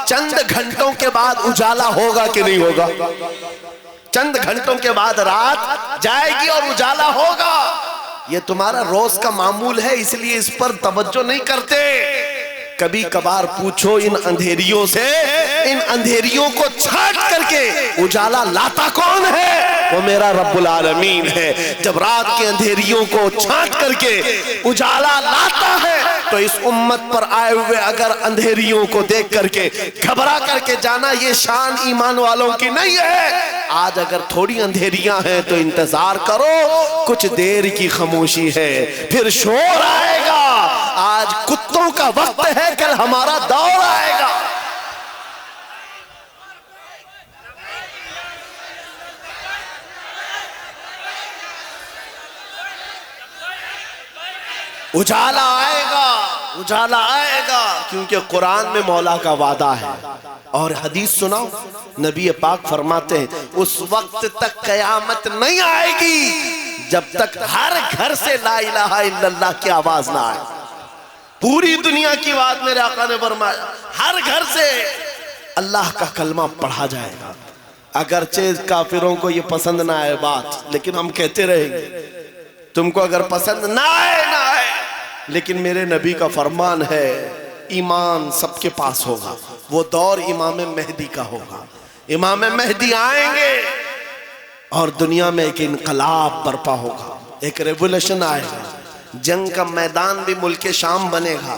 B: چند گھنٹوں کے بعد اجالا ہوگا کہ نہیں ہوگا؟ چند گھنٹوں کے بعد رات جائے گی اور اجالا ہوگا۔ یہ تمہارا روز کا معمول ہے، اس لیے اس پر توجہ نہیں کرتے۔ کبھی کبھار پوچھو ان اندھیریوں سے، ان اندھیریوں کو چھانٹ کر کے اجالا لاتا کون ہے؟ وہ میرا رب العالمین ہے۔ جب رات کے اندھیریوں کو چھانٹ کر کے اجالا لاتا ہے تو اس امت پر آئے ہوئے اگر اندھیریوں کو دیکھ کر کے گھبرا کر کے جانا، یہ شان ایمان والوں کی نہیں ہے۔ آج اگر تھوڑی اندھیریاں ہیں تو انتظار کرو، کچھ دیر کی خاموشی ہے، پھر شور آئے گا۔ آج کتوں کا وقت ہے، کل ہمارا دور آئے گا۔ اجالا آئے گا، اجالا آئے گا، کیونکہ قرآن میں مولا کا وعدہ ہے۔ اور حدیث سناؤ، نبی پاک فرماتے ہیں اس وقت تک قیامت نہیں آئے گی جب تک ہر گھر سے لا الہ الا اللہ کی آواز نہ آئے۔ پوری دنیا کی بات میرے آقا نے فرمایا، ہر گھر سے اللہ کا کلمہ پڑھا جائے گا۔ اگرچہ کافروں کو یہ پسند نہ آئے بات، لیکن ہم کہتے رہیں گے۔ تم کو اگر پسند نہ آئے نہ آئے، لیکن میرے نبی کا فرمان ہے ایمان سب کے پاس ہوگا۔ وہ دور امام مہدی کا ہوگا، امام مہدی آئیں گے اور دنیا میں ایک انقلاب برپا ہوگا، ایک ریولوشن آئے گا۔ جنگ کا میدان بھی ملک شام بنے گا،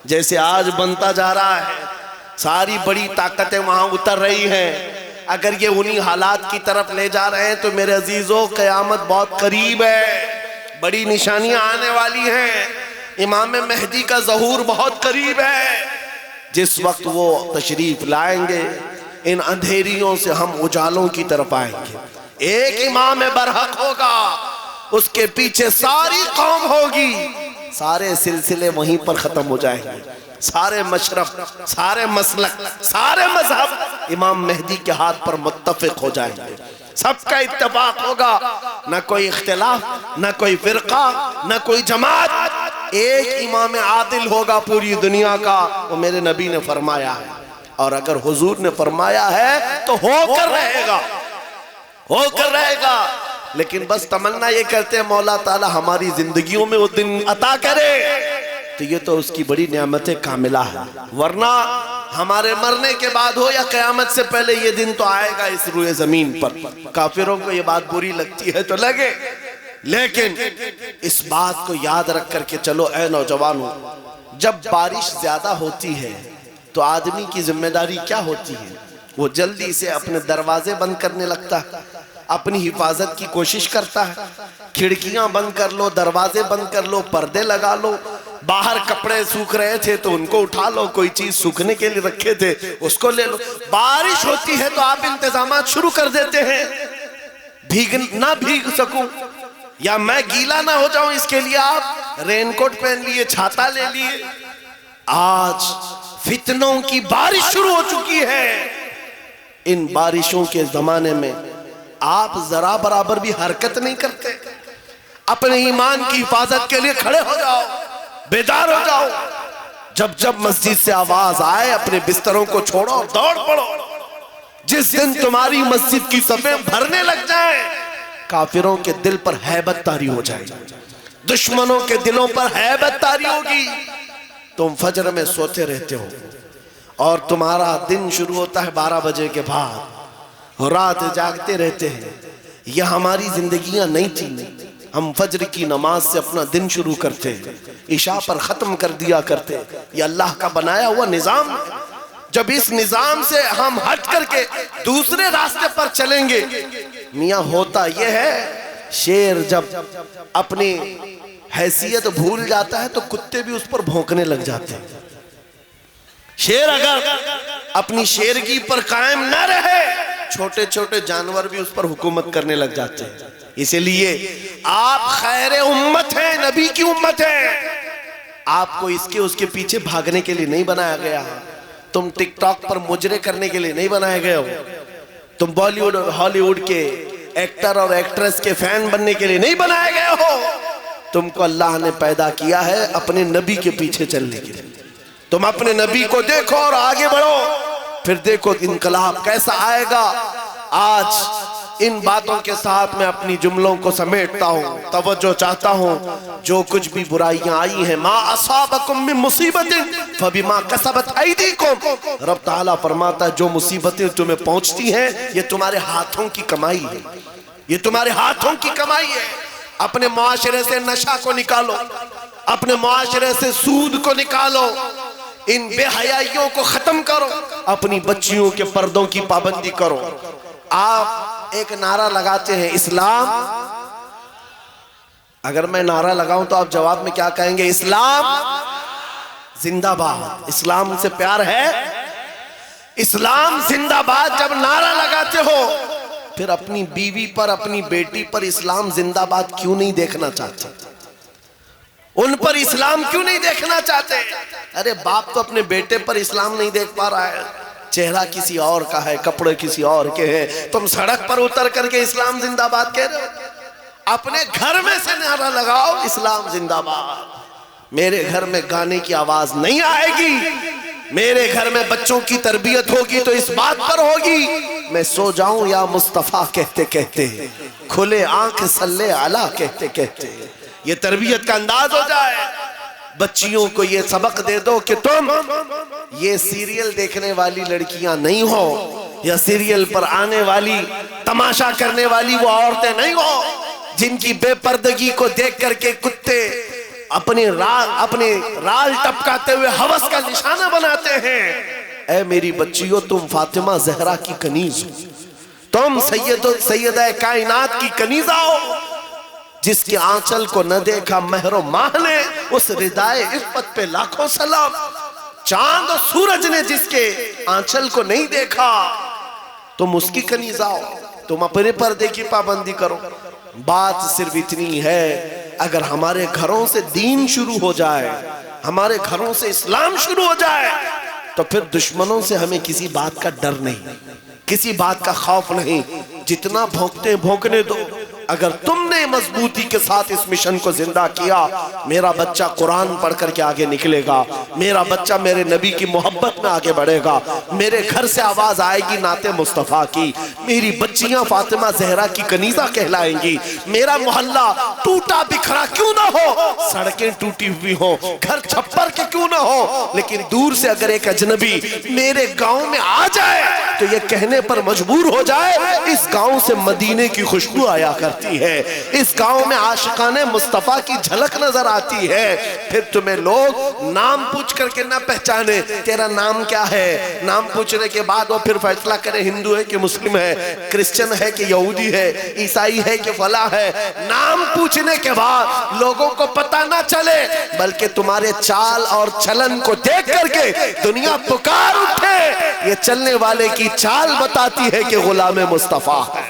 B: جیسے آج بنتا جا رہا ہے۔ ساری بڑی طاقتیں وہاں اتر رہی ہیں۔ اگر یہ انہی حالات کی طرف لے جا رہے ہیں تو میرے عزیزو قیامت بہت قریب ہے، بڑی نشانیاں آنے والی ہیں، امام مہدی کا ظہور بہت قریب ہے۔ جس وقت وہ تشریف لائیں گے ان اندھیریوں سے ہم اجالوں کی طرف آئیں گے۔ ایک امام برحق ہوگا، اس کے پیچھے ساری قوم ہوگی، سارے سلسلے وہیں پر ختم ہو جائیں گے، سارے مشرب، سارے مسلک، سارے مذہب امام مہدی کے ہاتھ پر متفق ہو جائیں گے۔ سب کا اتفاق ہوگا، نہ کوئی اختلاف، نہ کوئی فرقہ، نہ کوئی جماعت، ایک امام عادل ہوگا پوری دنیا کا۔ وہ میرے نبی نے فرمایا ہے، اور اگر حضور نے فرمایا ہے تو ہو کر رہے گا، ہو کر رہے گا۔ لیکن بس تمنا یہ کرتے ہیں مولا تعالی ہماری زندگیوں میں وہ دن عطا کرے، تو یہ تو اس کی بڑی نعمت کاملہ ہے۔ ورنہ ہمارے مرنے کے بعد ہو یا قیامت سے پہلے یہ دن تو آئے گا اس روئے زمین پر۔ کافروں کو یہ بات بری لگتی ہے تو لگے، لیکن اس بات کو یاد رکھ کر کے چلو اے نوجوانوں، جب بارش زیادہ ہوتی ہے تو آدمی کی ذمہ داری کیا ہوتی ہے؟ وہ جلدی سے اپنے دروازے بند کرنے لگتا ہے، اپنی حفاظت کی کوشش کرتا ہے۔ کھڑکیاں بند کر لو، دروازے بند کر لو، پردے لگا لو، باہر کپڑے سوکھ رہے تھے تو ان کو اٹھا لو، کوئی چیز سوکھنے کے لیے رکھے تھے اس کو لے لو۔ بارش ہوتی ہے تو آپ انتظامات شروع کر دیتے ہیں، نہ بھیگ سکوں یا میں گیلا نہ ہو جاؤں، اس کے لیے آپ رین کوٹ پہن لیے، چھاتا لے لیے۔ آج فتنوں کی بارش شروع ہو چکی ہے۔ ان بارشوں کے زمانے میں آپ ذرا برابر بھی حرکت نہیں کرتے، اپنے ایمان کی حفاظت کے لیے کھڑے ہو جاؤ، بیدار ہو جاؤ۔ جب جب مسجد سے آواز آئے اپنے بستروں کو چھوڑو اور دوڑ پڑو۔ جس دن تمہاری مسجد کی صفیں بھرنے لگ جائیں، کافروں کے دل پر ہیبت طاری ہو جائے گی، دشمنوں کے دلوں پر ہیبت طاری ہوگی۔ تم فجر میں سوتے رہتے ہو اور تمہارا دن شروع ہوتا ہے 12 بجے کے بعد، رات جاگتے رہتے ہیں۔ یہ ہماری زندگیاں نہیں تھیں۔ ہم فجر کی نماز سے اپنا دن شروع کرتے ہیں، عشاء پر ختم کر دیا کرتے۔ یہ اللہ کا بنایا ہوا نظام ہے۔ جب اس نظام سے ہم ہٹ کر کے دوسرے راستے پر چلیں گے، میاں ہوتا یہ ہے، شیر جب اپنی حیثیت بھول جاتا ہے تو کتے بھی اس پر بھونکنے لگ جاتے ہیں۔ شیر اگر اپنی شیرگی پر قائم نہ رہے، چھوٹے چھوٹے جانور بھی اس پر حکومت کرنے لگ جاتے ہیں۔ اسی لیے آپ خیر امت ہیں، نبی کی امت ہیں۔ آپ کو اس کے پیچھے بھاگنے کے لیے نہیں بنایا گیا۔ تم ٹک ٹاک پر مجرے کرنے کے لیے نہیں بنائے گئے ہو۔ تم بالی ووڈ اور ہالی ووڈ کے ایکٹر اور ایکٹریس کے فین بننے کے لیے نہیں بنائے گئے ہو۔ تم کو اللہ نے پیدا کیا ہے اپنے نبی کے پیچھے چلنے کے لیے۔ تم اپنے نبی کو دیکھو اور آگے بڑھو، پھر دیکھو انقلاب کیسا آئے گا۔ آج ان باتوں کے ساتھ میں اپنی جملوں کو سمیٹتا ہوں، توجہ چاہتا ہوں، جو کچھ بھی برائیاں آئی ہیں، ما اصابکم من مصیبت فبما کسبت ایدیکم، رب تعالیٰ فرماتا ہے جو مصیبتیں تمہیں پہنچتی ہیں یہ تمہارے ہاتھوں کی کمائی ہے، یہ تمہارے ہاتھوں کی کمائی ہے۔ اپنے معاشرے سے نشہ کو نکالو، اپنے معاشرے سے سود کو نکالو، ان بے حیائیوں کو ختم کرو، اپنی بچیوں کے پردوں کی پابندی کرو۔ آپ ایک نعرہ لگاتے ہیں اسلام، اگر میں نعرہ لگاؤں تو آپ جواب میں کیا کہیں گے؟ اسلام زندہ باد۔ اسلام سے پیار ہے؟ اسلام زندہ باد جب نعرہ لگاتے ہو، پھر اپنی بیوی پر، اپنی بیٹی پر اسلام زندہ باد کیوں نہیں دیکھنا چاہتے؟ ان پر اسلام کیوں نہیں دیکھنا چاہتے؟ ارے باپ تو اپنے بیٹے پر اسلام نہیں دیکھ پا رہا ہے، چہرہ کسی اور کا ہے، کپڑے کسی اور کے ہیں، تم سڑک پر اتر کر کے اسلام زندہ باد کہہ رہے ہو؟ اپنے گھر میں سے نعرہ لگاؤ اسلام زندہ باد۔ میرے گھر میں گانے کی آواز نہیں آئے گی، میرے گھر میں بچوں کی تربیت ہوگی تو اس بات پر ہوگی میں سو جاؤں یا مصطفیٰ کہتے کہتے، کھلے آنکھ صلی علی کہتے کہتے، یہ تربیت کا انداز ہو جائے۔ بچیوں کو یہ سبق دے دو کہ تم یہ سیریل دیکھنے والی لڑکیاں نہیں ہو، یا سیریل پر آنے والی تماشا کرنے والی وہ عورتیں نہیں ہو جن کی بے پردگی کو دیکھ کر کے کتے اپنے رال ٹپکاتے ہوئے ہوس کا نشانہ بناتے ہیں۔ اے میری بچیوں، تم فاطمہ زہرا کی کنیز ہو، تم سیدہ کائنات کی کنیزہ ہو، جس کے آنچل کو نہ دیکھا مہر و ماہ نے، اس ردائے عفت پہ لاکھوں سلام۔ چاند و سورج نے جس کے آنچل کو نہیں دیکھا، تم اس کی کنیزہ ہو، تم اپنے پردے کی پابندی کرو۔ بات صرف اتنی ہے، اگر ہمارے گھروں سے دین شروع ہو جائے، ہمارے گھروں سے اسلام شروع ہو جائے، تو پھر دشمنوں سے ہمیں کسی بات کا ڈر نہیں، کسی بات کا خوف نہیں۔ جتنا بھونکتے بھونکنے دو، اگر تم نے مضبوطی کے ساتھ اس مشن کو زندہ کیا، میرا بچہ قرآن پڑھ کر کے آگے نکلے گا، میرا بچہ میرے نبی کی محبت میں آگے بڑھے گا، میرے گھر سے آواز آئے گی نعت مصطفیٰ کی، میری بچیاں فاطمہ زہرا کی کنیزہ کہلائیں گی، میرا محلہ ٹوٹا بکھرا کیوں نہ ہو، سڑکیں ٹوٹی ہوئی ہوں، گھر چھپر کے کیوں نہ ہو، لیکن دور سے اگر ایک اجنبی میرے گاؤں میں آ جائے تو یہ کہنے پر مجبور ہو جائے اس گاؤں سے مدینے کی خوشبو آیا کرتی ہے، اس گاؤں میں عاشقان مصطفیٰ کی جھلک نظر آتی ہے۔ پھر تمہیں لوگ نام پوچھ کر کے نہ پہچانے، تیرا نام کیا ہے، نام پوچھنے کے بعد وہ پھر فیصلہ کرے ہندو ہے کہ مسلم ہے، کرسچن ہے کہ یہودی ہے، عیسائی ہے کہ فلاں ہے۔ نام پوچھنے کے بعد لوگوں کو پتہ نہ چلے، بلکہ تمہارے چال اور چلن کو دیکھ کر کے دنیا پکار اٹھے، یہ چلنے والے کی چال بتاتی ہے کہ غلام مصطفیٰ ہے،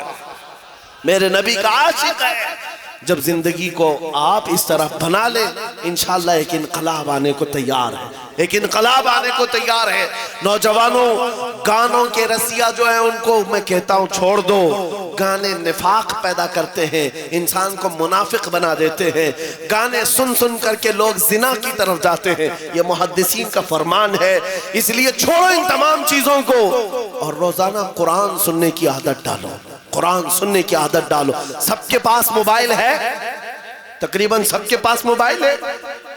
B: میرے نبی کا عاشق ہے۔ جب زندگی کو آپ اس طرح بنا لیں، انشاءاللہ ایک انقلاب آنے کو تیار ہے، ایک انقلاب آنے کو تیار ہے۔ نوجوانوں، گانوں کے رسیا جو ہیں ان کو میں کہتا ہوں چھوڑ دو، گانے نفاق پیدا کرتے ہیں، انسان کو منافق بنا دیتے ہیں، گانے سن سن کر کے لوگ زنا کی طرف جاتے ہیں، یہ محدثین کا فرمان ہے۔ اس لیے چھوڑو ان تمام چیزوں کو اور روزانہ قرآن سننے کی عادت ڈالو، قرآن سننے کی عادت ڈالو۔ سب کے پاس موبائل ہے، تقریباً سب کے پاس موبائل ہے،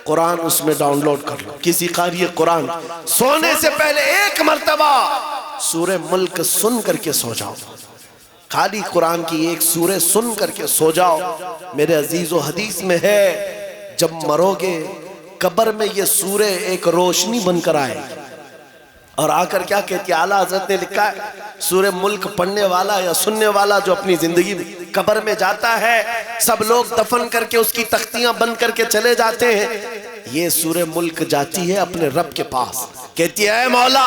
B: قرآن اس میں ڈاؤن لوڈ کر لو۔ کسی قاری قرآن سونے سے پہلے ایک مرتبہ سورہ ملک سن کر کے سو جاؤ، خالی قرآن کی ایک سورہ سن کر کے سو جاؤ۔ میرے عزیز و حدیث میں ہے جب مرو گے قبر میں یہ سورہ ایک روشنی بن کر آئے اور آ کر کیا کہتی ہے، اعلیٰ حضرت نے لکھا ہے سورہ ملک پڑھنے والا یا سننے والا جو اپنی زندگی میں قبر میں جاتا ہے، سب لوگ دفن کر کے اس کی تختیاں بند کر کے چلے جاتے ہیں، یہ سورہ ملک جاتی ہے اپنے رب کے پاس، کہتی ہے اے مولا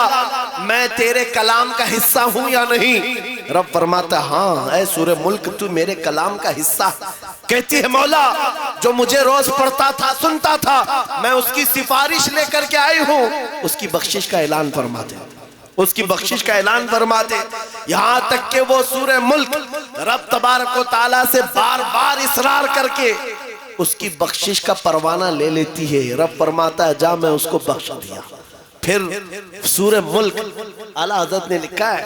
B: میں تیرے کلام کا حصہ ہوں یا نہیں؟ رب فرماتا ہے ہاں اے سورہ ملک تو میرے کلام کا حصہ۔ کہتی ہے مولا جو مجھے روز پڑھتا تھا سنتا تھا میں اس کی سفارش لے کر کے آئی ہوں، اس کی بخشش کا اعلان فرما دے، اس کی بخشش کا اعلان فرما دے۔ یہاں تک کہ وہ سورہ ملک رب تبارک و تعالیٰ سے بار بار اصرار کر کے اس کی بخشش کا پروانہ لے لیتی ہے، رب فرماتا ہے جا میں اس کو بخش دیا۔ پھر سورہ ملک اعلیٰ حضرت نے لکھا ہے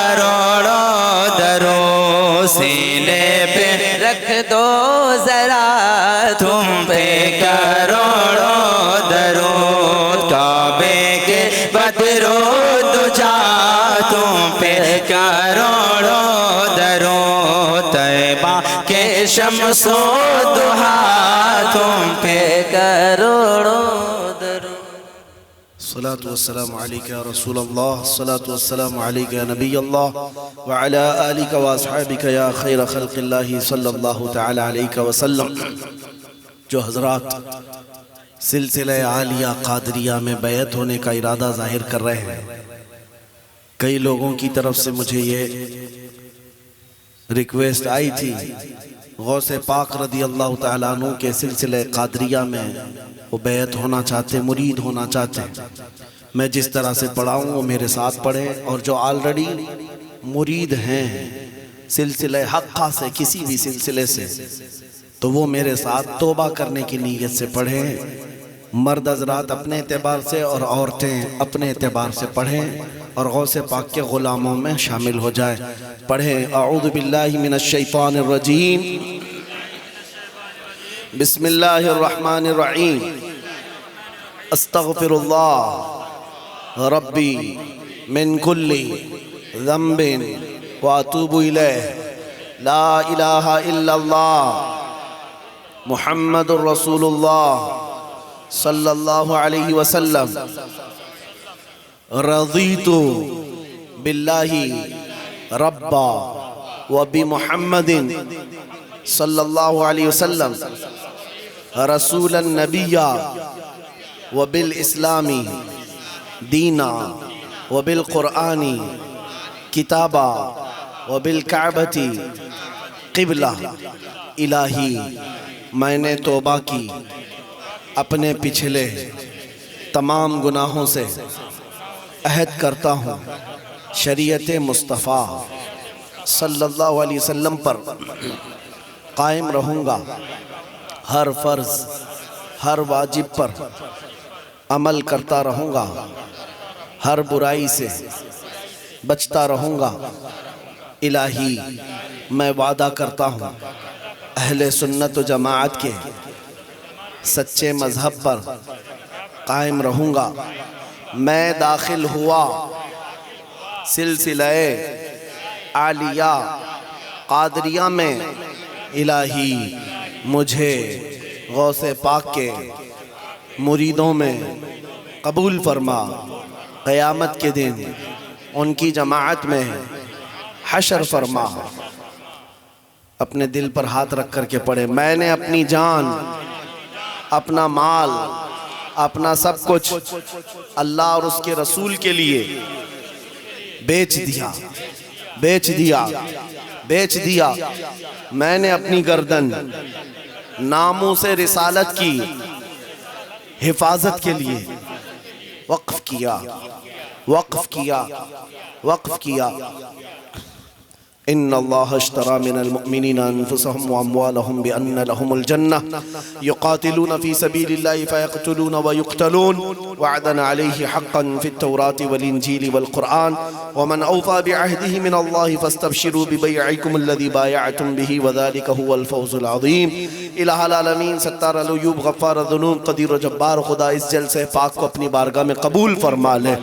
A: کروڑوں درود سینے پہ
E: رکھ دو ذرا
A: تم پہ کروڑوں درود کعبے کے بدرود جا تم پہ کروڑوں درود طیبہ کے شمس و ضحیٰ تم پہ
E: کروڑوں درود
B: الصلاة والسلام عليك يا رسول الله الصلاة والسلام عليك يا نبي الله وعلى آلك وأصحابك يا خير خلق الله صلى الله تعالى عليك وسلم. جو حضرات سلسلہ عالیہ قادریہ میں بیعت ہونے کا ارادہ ظاہر کر رہے ہیں، کئی لوگوں کی طرف سے مجھے یہ ریکویسٹ آئی تھی غوث پاک رضی اللہ تعالیٰ عنہ کے سلسلہ قادریہ میں وہ بیعت ہونا چاہتے، مرید ہونا چاہتے. میں جس طرح سے پڑھاؤں وہ میرے ساتھ پڑھیں، اور جو آلریڈی مرید ہیں سلسلہ حقہ سے کسی بھی سلسلے سے تو وہ میرے ساتھ توبہ کرنے کی نیت سے پڑھیں. مرد حضرات اپنے اعتبار سے اور عورتیں اپنے اعتبار سے پڑھیں اور غوث پاک کے غلاموں میں شامل ہو جائیں. پڑھیں اعوذ باللہ من الشیطان الرجیم بسم اللہ الرحمن الرحیم استغفر اللہ ربی من کل ذنب واتوب الیہ لا الہ الا اللہ محمد رسول اللہ صلی اللہ علیہ وسلم رضیت باللہ ربا وبمحمد صلی اللہ علیہ وسلم رسول النبی وبالاسلام دینا وبالقرآن کتابا وبالکعبۃ قبلہ. الہی میں نے توبہ کی اپنے پچھلے تمام گناہوں سے، عہد کرتا ہوں شریعت مصطفیٰ صلی اللہ علیہ وسلم پر قائم رہوں گا، ہر فرض ہر واجب پر عمل کرتا رہوں گا، ہر برائی سے بچتا رہوں گا. الہی میں وعدہ کرتا ہوں اہل سنت و جماعت کے سچے مذہب پر قائم رہوں گا. میں داخل ہوا سلسلہ عالیہ قادریہ میں، الہی مجھے غوث پاک کے مریدوں میں قبول فرما. قیامت کے دن ان کی جماعت میں حشر فرما. اپنے دل پر ہاتھ رکھ کر کے پڑھے میں نے اپنی جان، اپنا مال، اپنا سب کچھ اللہ اور اس کے رسول کے لیے بیچ دیا بیچ دیا بیچ دیا. میں نے اپنی گردن ناموس رسالت کی حفاظت کے لیے وقف کیا وقف کیا وقف کیا. ان اللہ اشترى من المؤمنین انفسهم واموالهم بان لهم الجنة يقاتلون في سبيل الله فيقتلون ويقتلون وعدا عليه حقا في التوراة والانجيل والقرآن ومن اوفى بعهده من الله فاستبشروا ببيعكم الذي بايعتم به وذلك هو الفوز العظيم. الہ العالمین ستار العیوب غفار الذنوب قدیر و جبار خدا اس جلسے پاک کو اپنی بارگاہ میں قبول فرما لے.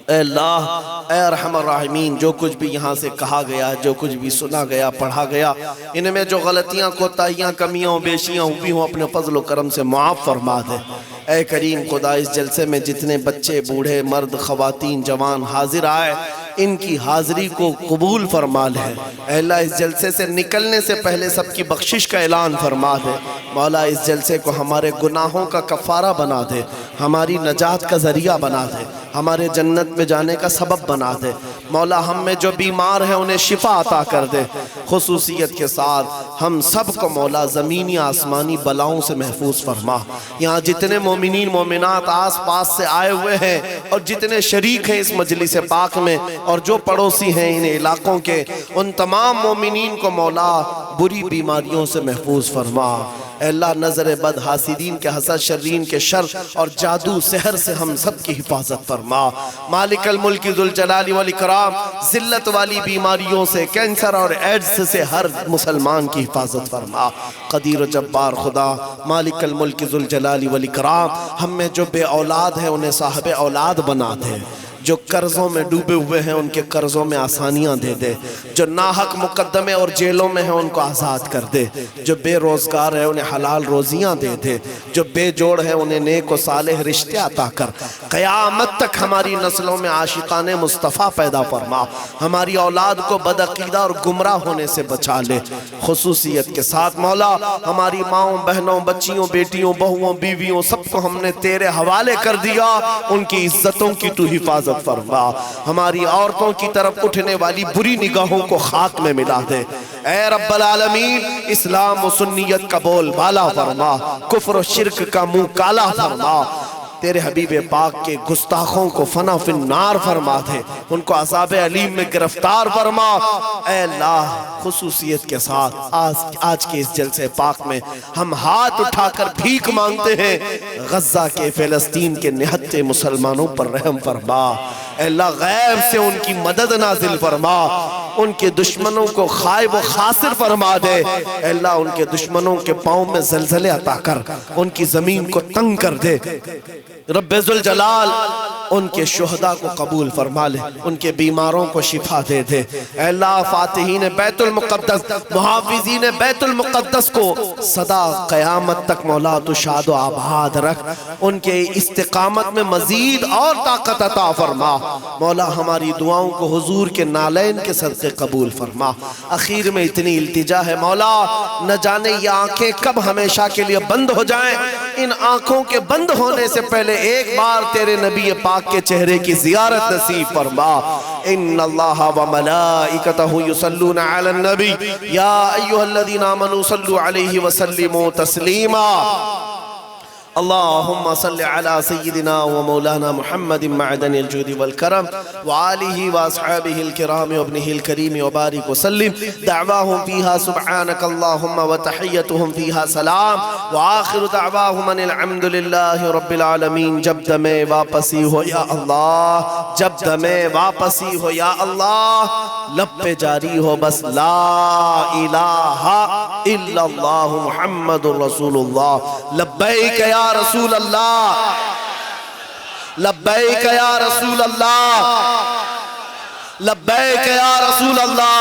B: اے اللہ، اے ارحم الراحمین، جو کچھ بھی یہاں سے کہا گیا، جو کچھ بھی سنا گیا، پڑھا گیا، ان میں جو غلطیاں کوتاہیاں کمیاں بیشیاں ہوئی ہوں اپنے فضل و کرم سے معاف فرما دے. اے کریم خدا اس جلسے میں جتنے بچے، بوڑھے، مرد، خواتین، جوان حاضر آئے، ان کی حاضری کو قبول فرما لے. اے اللہ اس جلسے سے نکلنے سے پہلے سب کی بخشش کا اعلان فرما دے. مولا اس جلسے کو ہمارے گناہوں کا کفارہ بنا دے، ہماری نجات کا ذریعہ بنا دے، ہمارے جنت میں جانے کا سبب بنا دے. مولا ہم میں جو بیمار ہیں انہیں شفا عطا کر دے. خصوصیت کے ساتھ ہم سب کو مولا زمینی آسمانی بلاؤں سے محفوظ فرما. یہاں جتنے مومنین مومنات آس پاس سے آئے ہوئے ہیں اور جتنے شریک ہیں اس مجلس پاک میں اور جو پڑوسی ہیں ان علاقوں کے، ان تمام مومنین کو مولا بری بیماریوں سے محفوظ فرما. اے اللہ نظر بد حاسدین کے حسد شرین کے شر اور جادو سحر سے ہم سب کی حفاظت فرما مالک الملک ذوالجلال والاکرام ذلت والی بیماریوں سے کینسر اور ایڈز سے ہر مسلمان کی حفاظت فرما قدیر و جبار خدا مالک الملک ذوالجلال والاکرام ہم میں جو بے اولاد ہیں انہیں صاحب اولاد بنا دے جو قرضوں میں ڈوبے ہوئے ہیں ان کے قرضوں میں آسانیاں دے دے جو ناحق مقدمے اور جیلوں میں ہیں ان کو آزاد کر دے جو بے روزگار ہے انہیں حلال روزیاں دے دے جو بے جوڑ ہے انہیں نیک و صالح رشتے عطا کر قیامت تک ہماری نسلوں میں عاشقان مصطفیٰ پیدا فرما ہماری اولاد کو بدعقیدہ اور گمراہ ہونے سے بچا لے خصوصیت کے ساتھ مولا ہماری ماؤں بہنوں بچیوں بیٹیوں بہووں بیویوں سب کو ہم نے تیرے حوالے کر دیا ان کی عزتوں کی تو حفاظت فرما ہماری عورتوں کی طرف اٹھنے والی بری نگاہوں کو خاک میں ملا دے اے رب العالمین اسلام و سنیت کا بول بالا فرما کفر و شرک کا منہ کالا فرما تیرے حبیب پاک کے گستاخوں کو فنا فی النار فرما دے ان کو عذاب علیم میں گرفتار فرما اے اللہ خصوصیت کے ساتھ آج کے اس جلسے پاک میں ہم ہاتھ اٹھا کر بھیک مانگتے ہیں غزہ کے فلسطین کے نہتے مسلمانوں پر رحم فرما اے اللہ غیب سے ان کی مدد نازل فرما ان کے دشمنوں کو خائب و خاسر فرما دے اے اللہ ان کے دشمنوں کے پاؤں میں زلزلے عطا کر ان کی زمین کو تنگ کر دے رب ذوالجلال ان کے شہداء کو قبول فرما لے ان کے بیماروں کو شفا دے دے اے اللہ فاتحین بیت المقدس محافظین بیت المقدس کو صدا قیامت تک مولا تو شاد و آباد رکھ ان کے استقامت میں مزید اور طاقت عطا فرما مولا ہماری دعاؤں کو حضور کے نالین کے صدقے قبول فرما اخیر میں اتنی التجا ہے مولا نہ جانے یہ آنکھیں کب ہمیشہ کے لیے بند ہو جائیں ان آنکھوں کے بند ہونے سے پہلے ایک بار تیرے نبی پاک کے چہرے کی زیارت نصیب فرما ان اللہ و ملائکتہ یصلون علی النبی یا ایہا الذین آمنوا صلوا علیہ وسلموا تسلیما اللهم صل على سيدنا ومولانا محمد معدن الجود والكرم وآله وأصحابه الكرام وابنه الكريم وبارك وسلم دعواهم فيها سبحانك اللهم وتحيتهم فيها سلام وآخر دعواهم أن الحمد لله رب العالمين جب دمیں واپسی ہو یا اللہ جب دمیں واپسی ہو یا اللہ لب پہ جاری ہو بس لا الہ الا اللہ محمد رسول اللہ لبیک یا رسول اللہ لبیک یا رسول اللہ لبیک یا رسول اللہ